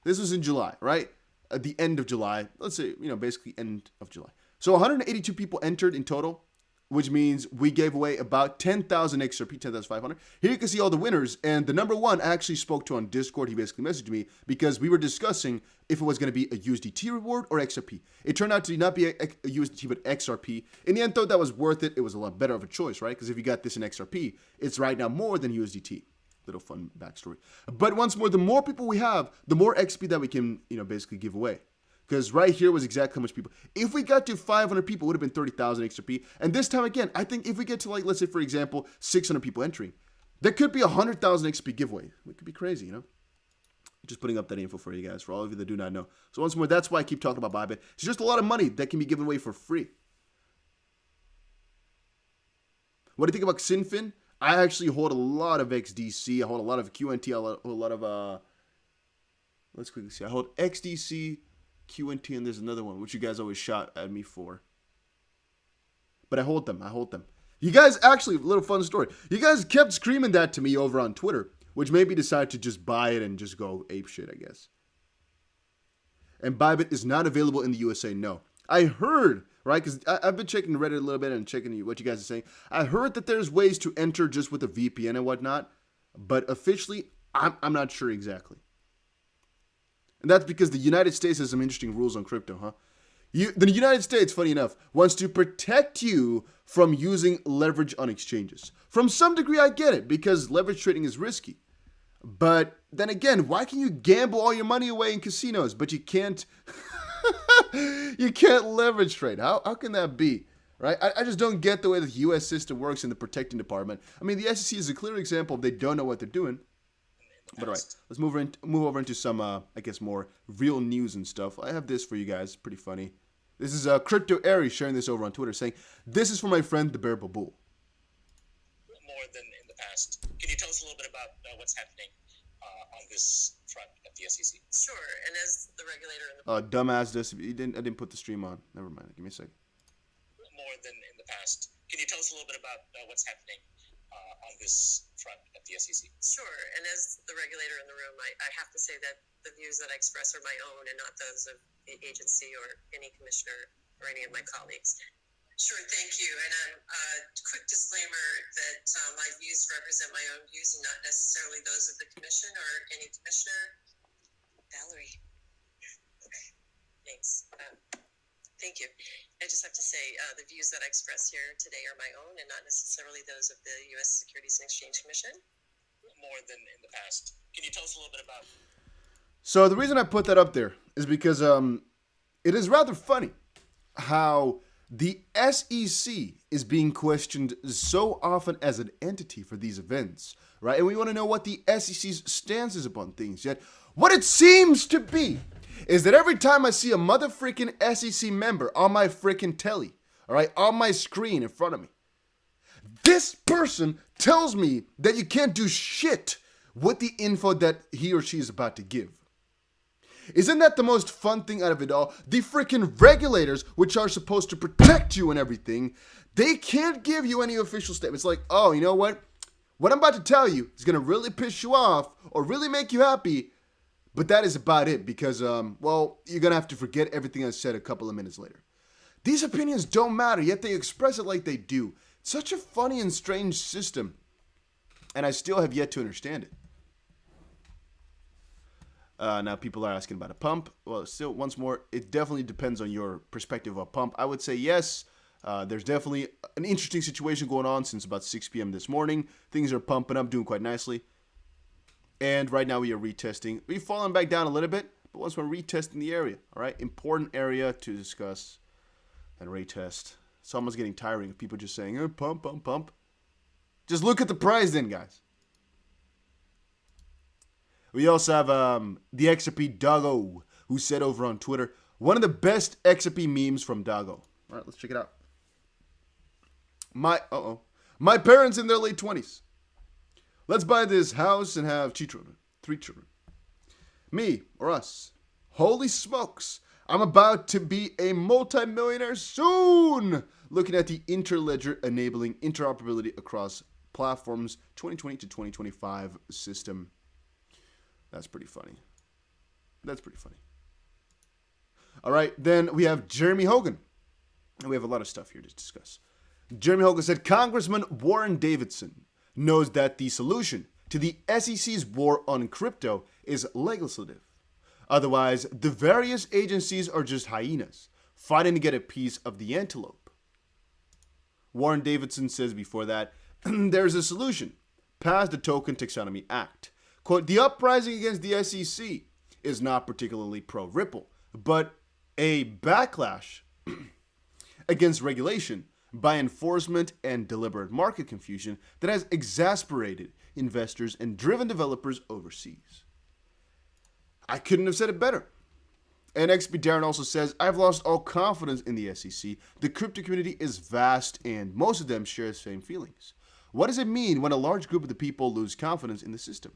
This was in July, right? At the end of July, let's say, basically end of July. So 182 people entered in total, which means we gave away about 10,000 XRP, 10,500. Here you can see all the winners, and the number one I actually spoke to on Discord. He basically messaged me because we were discussing if it was going to be a USDT reward or XRP. It turned out to not be a USDT, but XRP. In the end, though, that was worth it. It was a lot better of a choice, right? Because if you got this in XRP, it's right now more than USDT. Little fun backstory. But once more, the more people we have, the more XP that we can, basically give away. Because right here was exactly how much people. If we got to 500 people, it would have been 30,000 XRP. And this time again, I think if we get to let's say for example, 600 people entering, there could be 100,000 XP giveaway. It could be crazy, Just putting up that info for you guys, for all of you that do not know. So once more, that's why I keep talking about Bybit. It's just a lot of money that can be given away for free. What do you think about Xinfin? I actually hold a lot of XDC. I hold a lot of QNT. I hold a lot of, let's quickly see. I hold XDC, QNT, and there's another one, which you guys always shot at me for. But I hold them. You guys, actually, a little fun story. You guys kept screaming that to me over on Twitter, which made me decide to just buy it and just go ape shit, I guess. And Bybit is not available in the USA, no. I heard, right, because I've been checking Reddit a little bit and checking what you guys are saying. I heard that there's ways to enter just with a VPN and whatnot, but officially, I'm not sure exactly. And that's because the United States has some interesting rules on crypto, huh? The United States, funny enough, wants to protect you from using leverage on exchanges. From some degree, I get it, because leverage trading is risky. But then again, why can you gamble all your money away in casinos, but you can't you can't leverage trade? How can that be? Right? I just don't get the way the U.S. system works in the protecting department. I mean, the SEC is a clear example of they don't know what they're doing. But all right, let's move over into some, I guess, more real news and stuff. I have this for you guys. Pretty funny. This is Crypto Aries sharing this over on Twitter, saying, "This is for my friend, the Bearable Bull." More than in the past. Can you tell us a little bit about what's happening on this front at the SEC? Sure, and as the regulator in the Dumbass this. I didn't put the stream on. Never mind. Give me a second. More than in the past. Can you tell us a little bit about what's happening on this front at the SEC? Sure, and as the regulator in the room, I have to say that the views that I express are my own and not those of the agency or any commissioner or any of my colleagues. Sure, thank you. And quick disclaimer that my views represent my own views and not necessarily those of the commission or any commissioner. Valerie. Okay, thanks. Thank you. I just have to say the views that I express here today are my own and not necessarily those of the U.S. Securities and Exchange Commission. More than in the past. Can you tell us a little bit about... So the reason I put that up there is because it is rather funny how the SEC is being questioned so often as an entity for these events, right? And we want to know what the SEC's stance is upon things. Yet, what it seems to be is that every time I see a motherfreaking SEC member on my freaking telly, all right, on my screen in front of me, this person tells me that you can't do shit with the info that he or she is about to give. Isn't that the most fun thing out of it all? The freaking regulators, which are supposed to protect you and everything, they can't give you any official statements like, oh, you know what? What I'm about to tell you is going to really piss you off or really make you happy. But that is about it because, well, you're going to have to forget everything I said a couple of minutes later. These opinions don't matter, yet they express it like they do. It's such a funny and strange system. And I still have yet to understand it. Now people are asking about a pump. Well, still, once more, it definitely depends on your perspective of a pump. I would say yes. There's definitely an interesting situation going on since about 6 p.m. this morning. Things are pumping up, doing quite nicely. And right now we are retesting. We've fallen back down a little bit, but once we're retesting the area, all right? Important area to discuss and retest. It's almost getting tiring of people just saying, oh, pump, pump, pump. Just look at the price then, guys. We also have the XRP Doggo, who said over on Twitter, one of the best XRP memes from Doggo. All right, let's check it out. My parents in their late 20s. Let's buy this house and have 3 children. Me, or us. Holy smokes. I'm about to be a multimillionaire soon. Looking at the Interledger enabling interoperability across platforms 2020 to 2025 system. That's pretty funny. That's pretty funny. All right, then we have Jeremy Hogan. And we have a lot of stuff here to discuss. Jeremy Hogan said, Congressman Warren Davidson knows that the solution to the SEC's war on crypto is legislative. Otherwise, the various agencies are just hyenas, fighting to get a piece of the antelope. Warren Davidson says before that, there's a solution. Pass the Token Taxonomy Act. Quote, the uprising against the SEC is not particularly pro-Ripple, but a backlash against regulation by enforcement and deliberate market confusion that has exasperated investors and driven developers overseas. I couldn't have said it better. And XP Darren also says, I've lost all confidence in the SEC. The crypto community is vast and most of them share the same feelings. What does it mean when a large group of the people lose confidence in the system?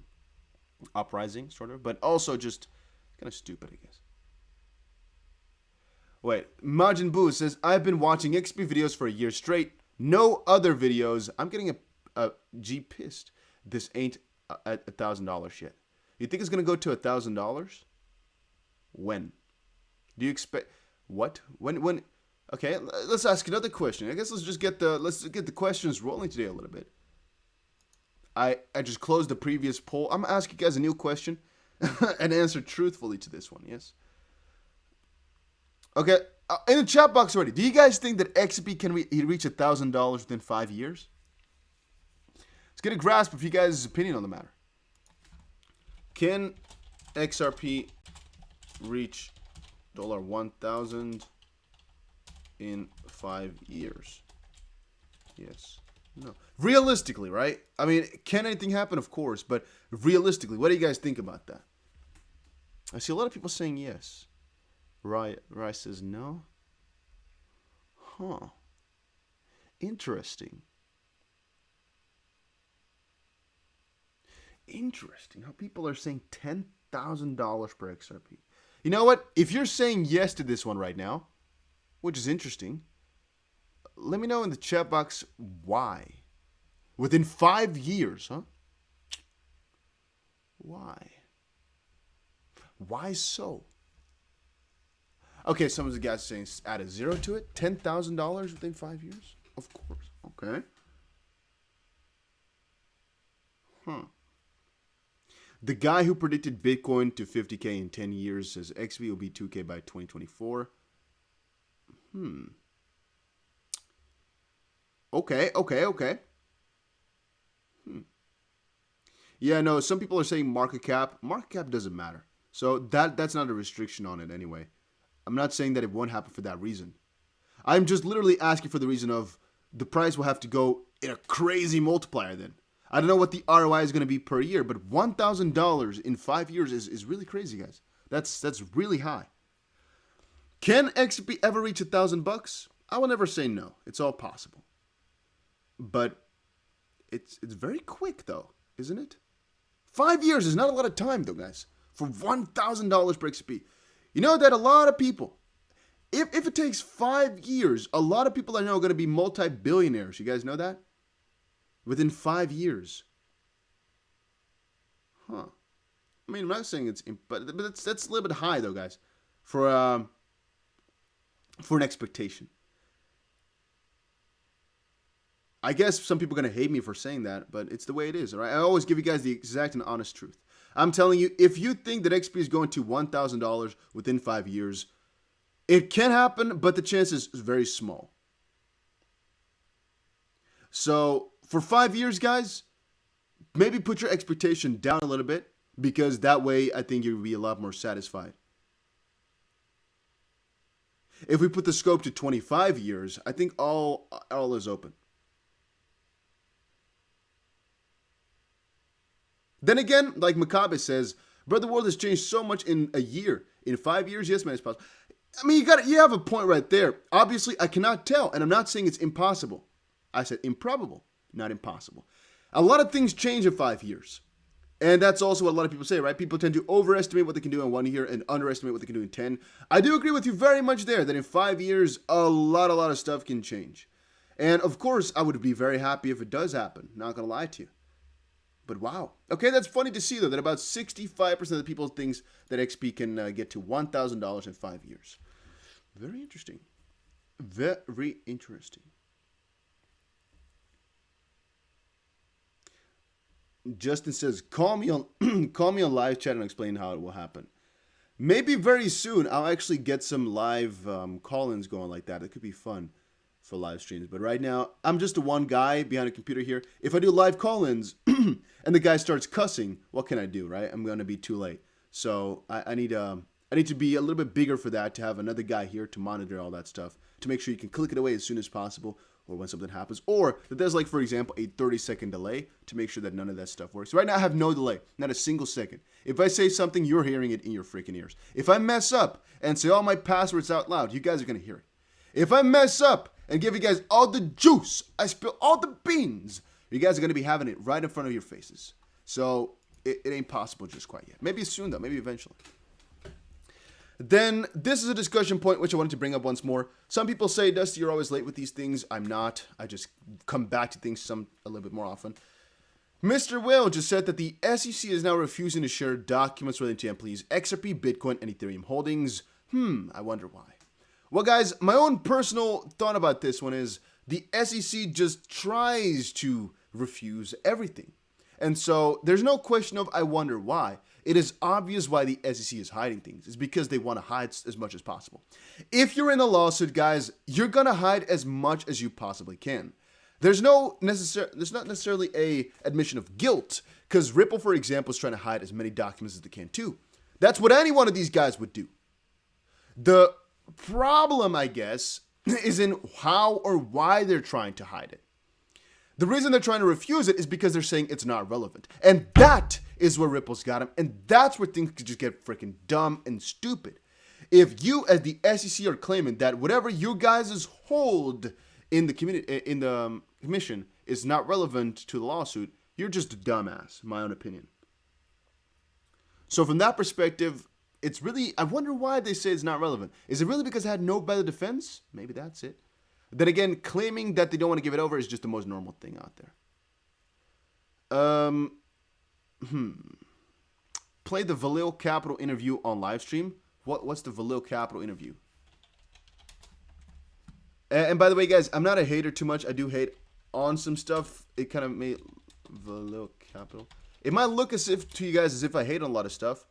Uprising, sort of, but also just kind of stupid, I guess. Wait, Majin Buu says, I've been watching XP videos for a year straight. No other videos. I'm getting a G pissed. This ain't at $1,000 yet. You think it's going to go to $1,000? When? Do you expect... What? When? Okay, let's ask another question. I guess let's get the questions rolling today a little bit. I just closed the previous poll. I'm going to ask you guys a new question and answer truthfully to this one, yes? Okay, in the chat box already, do you guys think that XRP can reach $1,000 within 5 years? Let's get a grasp of you guys' opinion on the matter. Can XRP reach $1,000 in 5 years? Yes. No. Realistically, right? I mean, can anything happen? Of course, but realistically, what do you guys think about that? I see a lot of people saying yes. Rye says no. Huh. Interesting. Interesting how people are saying $10,000 per XRP. You know what? If you're saying yes to this one right now, which is interesting, let me know in the chat box why. Within 5 years, huh? Why? Why so? Okay, some of the guys saying add a zero to it. $10,000 within 5 years? Of course. Okay. The guy who predicted Bitcoin to 50K in 10 years says XRP will be 2K by 2024. Okay. Yeah, no, some people are saying market cap. Market cap doesn't matter. So that's not a restriction on it anyway. I'm not saying that it won't happen for that reason. I'm just literally asking for the reason of the price will have to go in a crazy multiplier then. I don't know what the ROI is going to be per year, but $1,000 in 5 years is really crazy, guys. That's really high. Can XRP ever reach $1,000? I will never say no. It's all possible. But it's very quick though, isn't it? 5 years is not a lot of time though, guys, for $1,000 per XRP. You know that a lot of people, if it takes 5 years, a lot of people I know are going to be multi-billionaires. You guys know that? Within 5 years. Huh. I mean, I'm not saying but that's a little bit high though, guys, for an expectation. I guess some people are going to hate me for saying that, but it's the way it is, all right? I always give you guys the exact and honest truth. I'm telling you, if you think that XRP is going to $1,000 within 5 years, it can happen, but the chance is very small. So for 5 years, guys, maybe put your expectation down a little bit, because that way I think you'll be a lot more satisfied. If we put the scope to 25 years, I think all is open. Then again, like Makabe says, bro, the world has changed so much in a year. In 5 years, yes, man, it's possible. I mean, you have a point right there. Obviously, I cannot tell, and I'm not saying it's impossible. I said improbable, not impossible. A lot of things change in 5 years. And that's also what a lot of people say, right? People tend to overestimate what they can do in 1 year and underestimate what they can do in 10. I do agree with you very much there that in 5 years, a lot of stuff can change. And of course, I would be very happy if it does happen. Not gonna lie to you. But wow. Okay, that's funny to see, though, that about 65% of the people thinks that XP can get to $1,000 in 5 years. Very interesting. Very interesting. Justin says, call me on live chat and explain how it will happen. Maybe very soon I'll actually get some live call-ins going like that. It could be fun for live streams. But right now, I'm just the one guy behind a computer here. If I do live call-ins and the guy starts cussing, what can I do, right? I'm going to be too late. So I need to be a little bit bigger for that, to have another guy here to monitor all that stuff, to make sure you can click it away as soon as possible, or when something happens, or that there's, like, for example, a 30-second delay to make sure that none of that stuff works. Right now, I have no delay, not a single second. If I say something, you're hearing it in your freaking ears. If I mess up and say all my passwords out loud, you guys are going to hear it. If I mess up and give you guys all the juice, I spill all the beans, you guys are going to be having it right in front of your faces. So it ain't possible just quite yet. Maybe soon, though. Maybe eventually. Then this is a discussion point which I wanted to bring up once more. Some people say, Dusty, you're always late with these things. I'm not. I just come back to things a little bit more often. Mr. Whale just said that the SEC is now refusing to share documents relating to employees' XRP, Bitcoin, and Ethereum holdings. I wonder why. Well, guys, my own personal thought about this one is the SEC just tries to refuse everything. And so there's no question of I wonder why. It is obvious why the SEC is hiding things. It's because they want to hide as much as possible. If you're in a lawsuit, guys, you're going to hide as much as you possibly can. There's not necessarily a admission of guilt, because Ripple, for example, is trying to hide as many documents as they can too. That's what any one of these guys would do. The problem, I guess, is in how or why they're trying to hide it. The reason they're trying to refuse it is because they're saying it's not relevant. And that is where Ripple's got them. And that's where things could just get freaking dumb and stupid. If you, as the SEC, are claiming that whatever you guys hold in the commission is not relevant to the lawsuit, you're just a dumbass, in my own opinion. So from that perspective, it's really, I wonder why they say it's not relevant. Is it really because it had no better defense? Maybe that's it. Then again, claiming that they don't want to give it over is just the most normal thing out there. Play the Valil Capital interview on live stream. What's the Valil Capital interview? And by the way, guys, I'm not a hater too much. I do hate on some stuff. It kind of made Valil Capital. It might look as if to you guys as if I hate on a lot of stuff.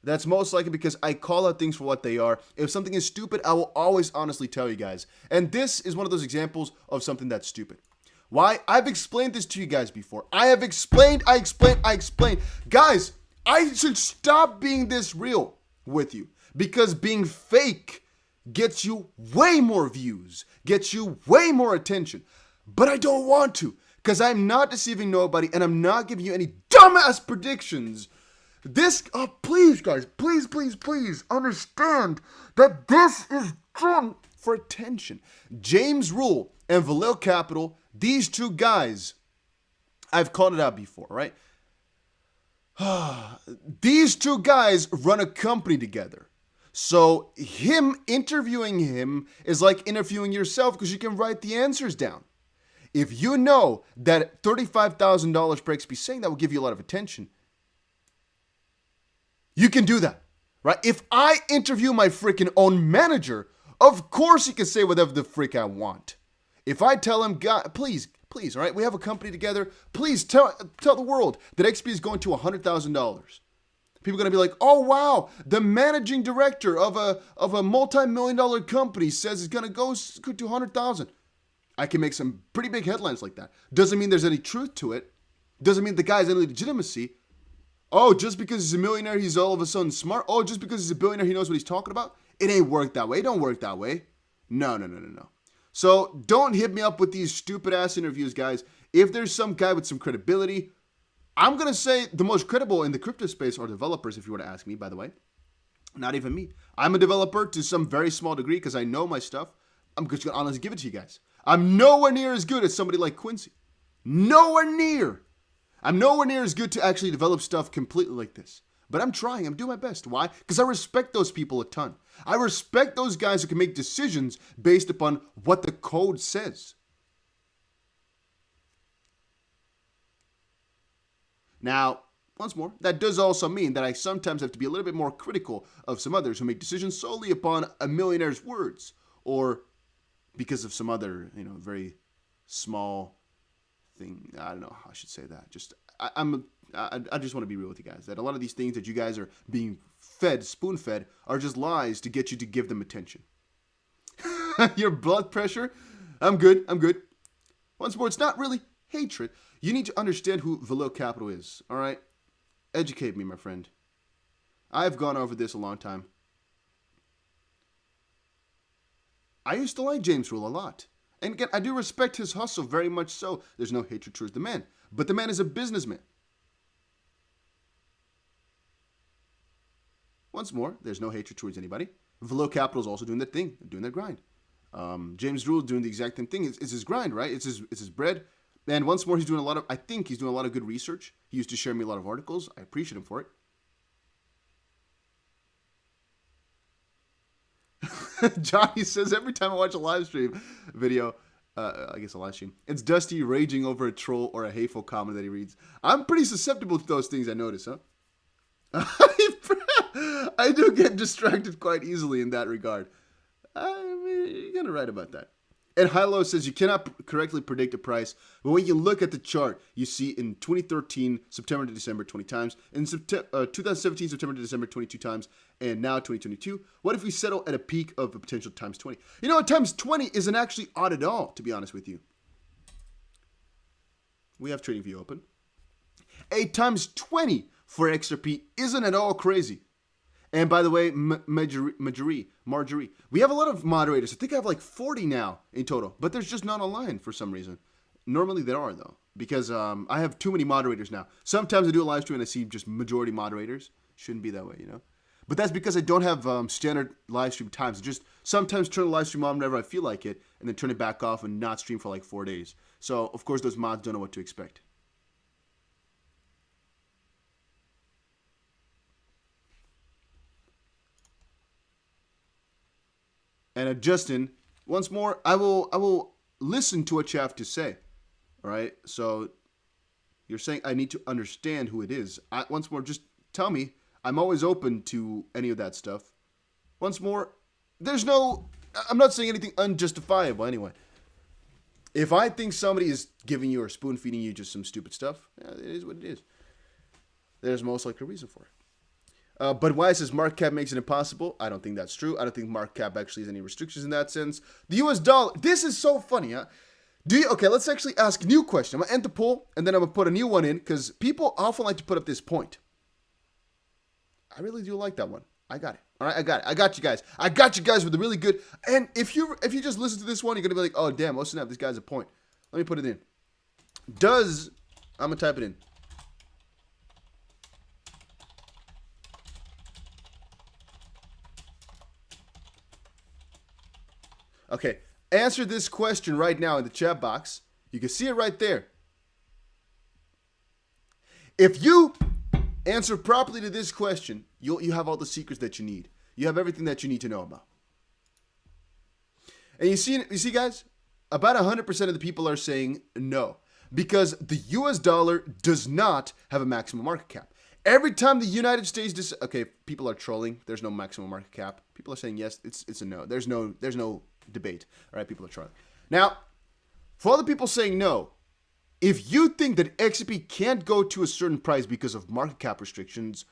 That's most likely because I call out things for what they are. If something is stupid, I will always honestly tell you guys. And this is one of those examples of something that's stupid. Why? I've explained this to you guys before. I explained. Guys, I should stop being this real with you. Because being fake gets you way more views, gets you way more attention. But I don't want to. Because I'm not deceiving nobody and I'm not giving you any dumbass predictions. Please, guys, please understand that this is done for attention. James Rule and Valil Capital, these two guys, I've called it out before, right? These two guys run a company together. So him interviewing him is like interviewing yourself because you can write the answers down. If you know that $35,000 per XP saying that will give you a lot of attention, you can do that, right? If I interview my freaking own manager, of course he can say whatever the freak I want. If I tell him, God, please, all right, we have a company together. Please tell the world that XP is going to $100,000. People are going to be like, oh, wow, the managing director of a multi-million-dollar company says it's going to go to 100,000. I can make some pretty big headlines like that. Doesn't mean there's any truth to it. Doesn't mean the guy has any legitimacy. Oh, just because he's a millionaire, he's all of a sudden smart. Oh, just because he's a billionaire, he knows what he's talking about. It ain't worked that way. It don't work that way. No. So don't hit me up with these stupid-ass interviews, guys. If there's some guy with some credibility, I'm going to say the most credible in the crypto space are developers, if you were to ask me, by the way. Not even me. I'm a developer to some very small degree because I know my stuff. I'm just going to honestly give it to you guys. I'm nowhere near as good as somebody like Quincy. Nowhere near. I'm nowhere near as good to actually develop stuff completely like this. But I'm trying. I'm doing my best. Why? Because I respect those people a ton. I respect those guys who can make decisions based upon what the code says. Now, once more, that does also mean that I sometimes have to be a little bit more critical of some others who make decisions solely upon a millionaire's words or because of some other, very small thing. I don't know how I should say that. I just want to be real with you guys that a lot of these things that you guys are being fed, spoon-fed, are just lies to get you to give them attention. Your blood pressure? I'm good. Once more, it's not really hatred. You need to understand who Valil Capital is, all right? Educate me, my friend. I've gone over this a long time. I used to like James Rule a lot. And again, I do respect his hustle very much so. There's no hatred towards the man. But the man is a businessman. Once more, there's no hatred towards anybody. Valil Capital is also doing their thing, doing their grind. James Rule doing the exact same thing. It's his grind, right? It's his bread. And once more, he's doing a lot of good research. He used to share me a lot of articles. I appreciate him for it. Johnny says, every time I watch a live stream video, it's Dusty raging over a troll or a hateful comment that he reads. I'm pretty susceptible to those things, I notice, huh? I do get distracted quite easily in that regard. I mean, you're kind of right about that. And Hilo says you cannot correctly predict a price, but when you look at the chart, you see in 2013, September to December, 20 times, in 2017, September to December, 22 times, and now 2022. What if we settle at a peak of a potential times 20? Times 20 isn't actually odd at all, to be honest with you. We have Tradingview open. 8 times 20 for XRP isn't at all crazy. And by the way, Marjorie, we have a lot of moderators. I think I have like 40 now in total, but there's just none online for some reason. Normally there are though, because I have too many moderators now. Sometimes I do a live stream and I see just majority moderators. Shouldn't be that way, you know. But that's because I don't have standard live stream times. I just sometimes turn the live stream on whenever I feel like it, and then turn it back off and not stream for like 4 days. So of course those mods don't know what to expect. And Justin, once more, I will listen to what you have to say. All right. So you're saying I need to understand who it is. Once more, just tell me. I'm always open to any of that stuff. Once more, I'm not saying anything unjustifiable anyway. If I think somebody is giving you or spoon feeding you just some stupid stuff, yeah, it is what it is. There's most likely a reason for it. But why says market cap makes it impossible? I don't think that's true. I don't think market cap actually has any restrictions in that sense. The US dollar, this is so funny, huh? Okay, let's actually ask a new question. I'm going to end the poll, and then I'm going to put a new one in, because people often like to put up this point. I really do like that one. I got it. All right, I got it. I got you guys. I got you guys with a really good, and if you just listen to this one, you're going to be like, oh, damn, oh, snap, this guy's a point. Let me put it in. I'm going to type it in. Okay, answer this question right now in the chat box. You can see it right there. If you answer properly to this question, you have all the secrets that you need. You have everything that you need to know about. And you see, guys, about 100% of the people are saying no, because the US dollar does not have a maximum market cap. Every time the United States okay, people are trolling. There's no maximum market cap. People are saying yes. It's a no. There's no debate. All right, people are trying. Now, for all the people saying no, if you think that XRP can't go to a certain price because of market cap restrictions,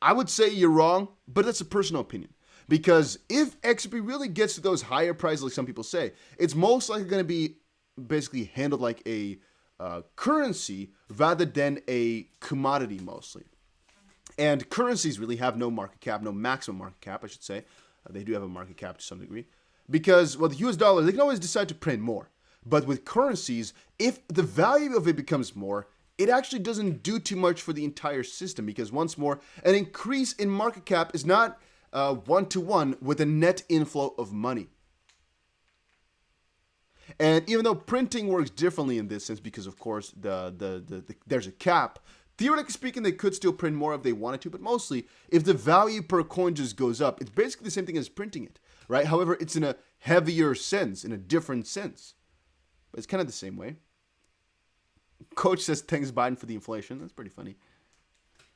I would say you're wrong, but that's a personal opinion. Because if XRP really gets to those higher prices, like some people say, it's most likely going to be basically handled like a currency rather than a commodity mostly. And currencies really have no market cap, no maximum market cap, I should say. They do have a market cap to some degree. Because, well, the US dollar, they can always decide to print more. But with currencies, if the value of it becomes more, it actually doesn't do too much for the entire system. Because once more, an increase in market cap is not one-to-one with a net inflow of money. And even though printing works differently in this sense, because of course there's a cap, theoretically speaking, they could still print more if they wanted to, but mostly, if the value per coin just goes up, it's basically the same thing as printing it, right? However, it's in a heavier sense, in a different sense. But it's kind of the same way. Coach says, thanks Biden for the inflation. That's pretty funny.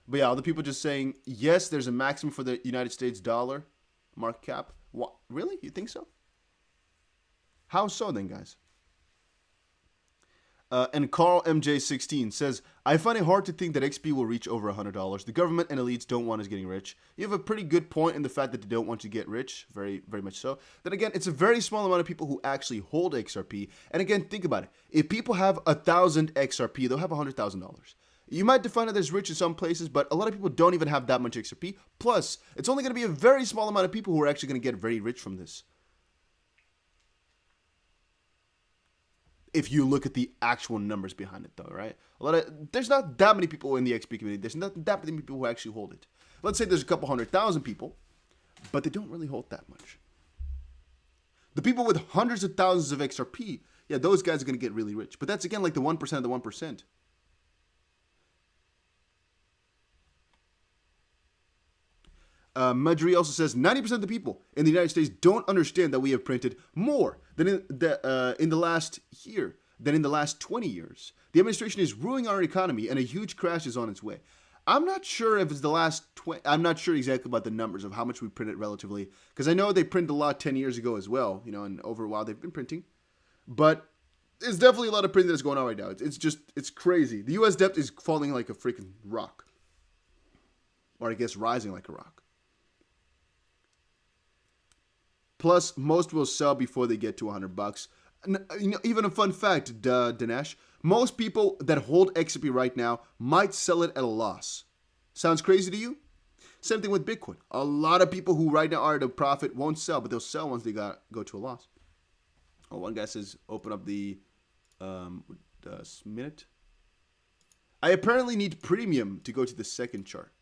But yeah, all the people just saying, yes, there's a maximum for the United States dollar market cap. What? Really? You think so? How so then, guys? And Carl MJ16 says, I find it hard to think that XP will reach over $100. The government and elites don't want us getting rich. You have a pretty good point in the fact that they don't want you to get rich. Very, very much so. Then again, it's a very small amount of people who actually hold XRP. And again, think about it. If people have 1,000 XRP, they'll have $100,000. You might define it as rich in some places, but a lot of people don't even have that much XRP. Plus, it's only going to be a very small amount of people who are actually going to get very rich from this. If you look at the actual numbers behind it, though, right? There's not that many people in the XP community. There's not that many people who actually hold it. Let's say there's a couple 100,000 people, but they don't really hold that much. The people with hundreds of thousands of XRP, yeah, those guys are going to get really rich. But that's, again, like the 1% of the 1%. Madri also says 90% of the people in the United States don't understand that we have printed more than in the last year, than in the last 20 years. The administration is ruining our economy, and a huge crash is on its way. I'm not sure if it's the last 20. I'm not sure exactly about the numbers of how much we printed relatively, because I know they printed a lot 10 years ago as well, you know, and over a while they've been printing. But there's definitely a lot of printing that's going on right now. It's crazy. The U.S. debt is falling like a freaking rock, or I guess rising like a rock. Plus, most will sell before they get to $100. Even a fun fact, Dinesh, most people that hold XRP right now might sell it at a loss. Sounds crazy to you? Same thing with Bitcoin. A lot of people who right now are at a profit won't sell, but they'll sell once they go to a loss. Oh, one guy says, open up the minute. I apparently need premium to go to the second chart.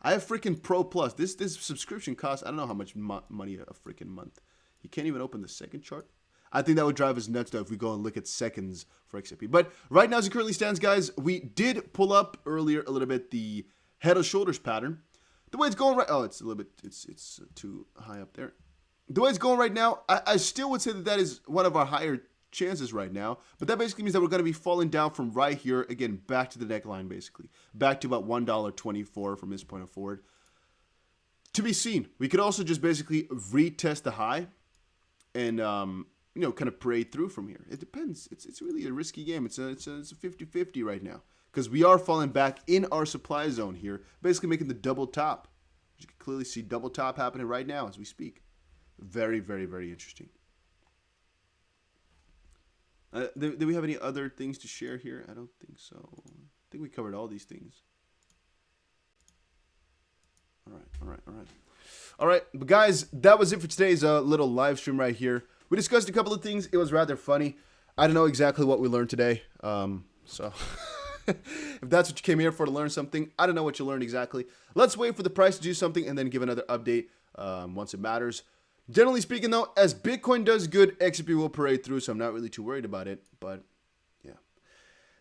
I have freaking Pro Plus. This subscription costs, I don't know how much money a freaking month. You can't even open the second chart. I think that would drive us nuts though if we go and look at seconds for XRP. But right now as it currently stands, guys, we did pull up earlier a little bit the head and shoulders pattern. The way it's going right, oh, it's a little bit, it's too high up there. The way it's going right now, I still would say that is one of our higher chances right now. But that basically means that we're going to be falling down from right here, again, back to the neckline, basically. Back to about $1.24 from this point forward. To be seen. We could also just basically retest the high and, kind of parade through from here. It depends. It's really a risky game. It's a 50-50 right now. Because we are falling back in our supply zone here, basically making the double top. You can clearly see double top happening right now as we speak. Very, very, very interesting. Do we have any other things to share here? I don't think so. I think we covered all these things. All right, but guys, that was it for today's little live stream right here. We discussed a couple of things. It was rather funny. I don't know exactly what we learned today. So if that's what you came here for, to learn something, I don't know what you learned exactly. Let's wait for the price to do something and then give another update once it matters. Generally speaking, though, as Bitcoin does good, XRP will parade through, so I'm not really too worried about it. But yeah,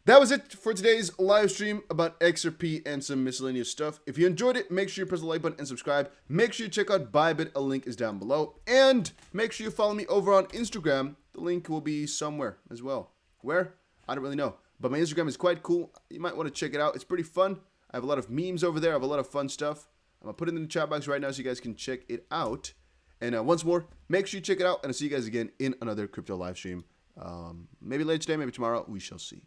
that was it for today's live stream about XRP and some miscellaneous stuff. If you enjoyed it, make sure you press the like button and subscribe. Make sure you check out Bybit. A link is down below. And make sure you follow me over on Instagram. The link will be somewhere as well. Where? I don't really know. But my Instagram is quite cool. You might want to check it out. It's pretty fun. I have a lot of memes over there. I have a lot of fun stuff. I'm going to put it in the chat box right now so you guys can check it out. And once more, make sure you check it out. And I'll see you guys again in another crypto live stream. Maybe later today, maybe tomorrow. We shall see.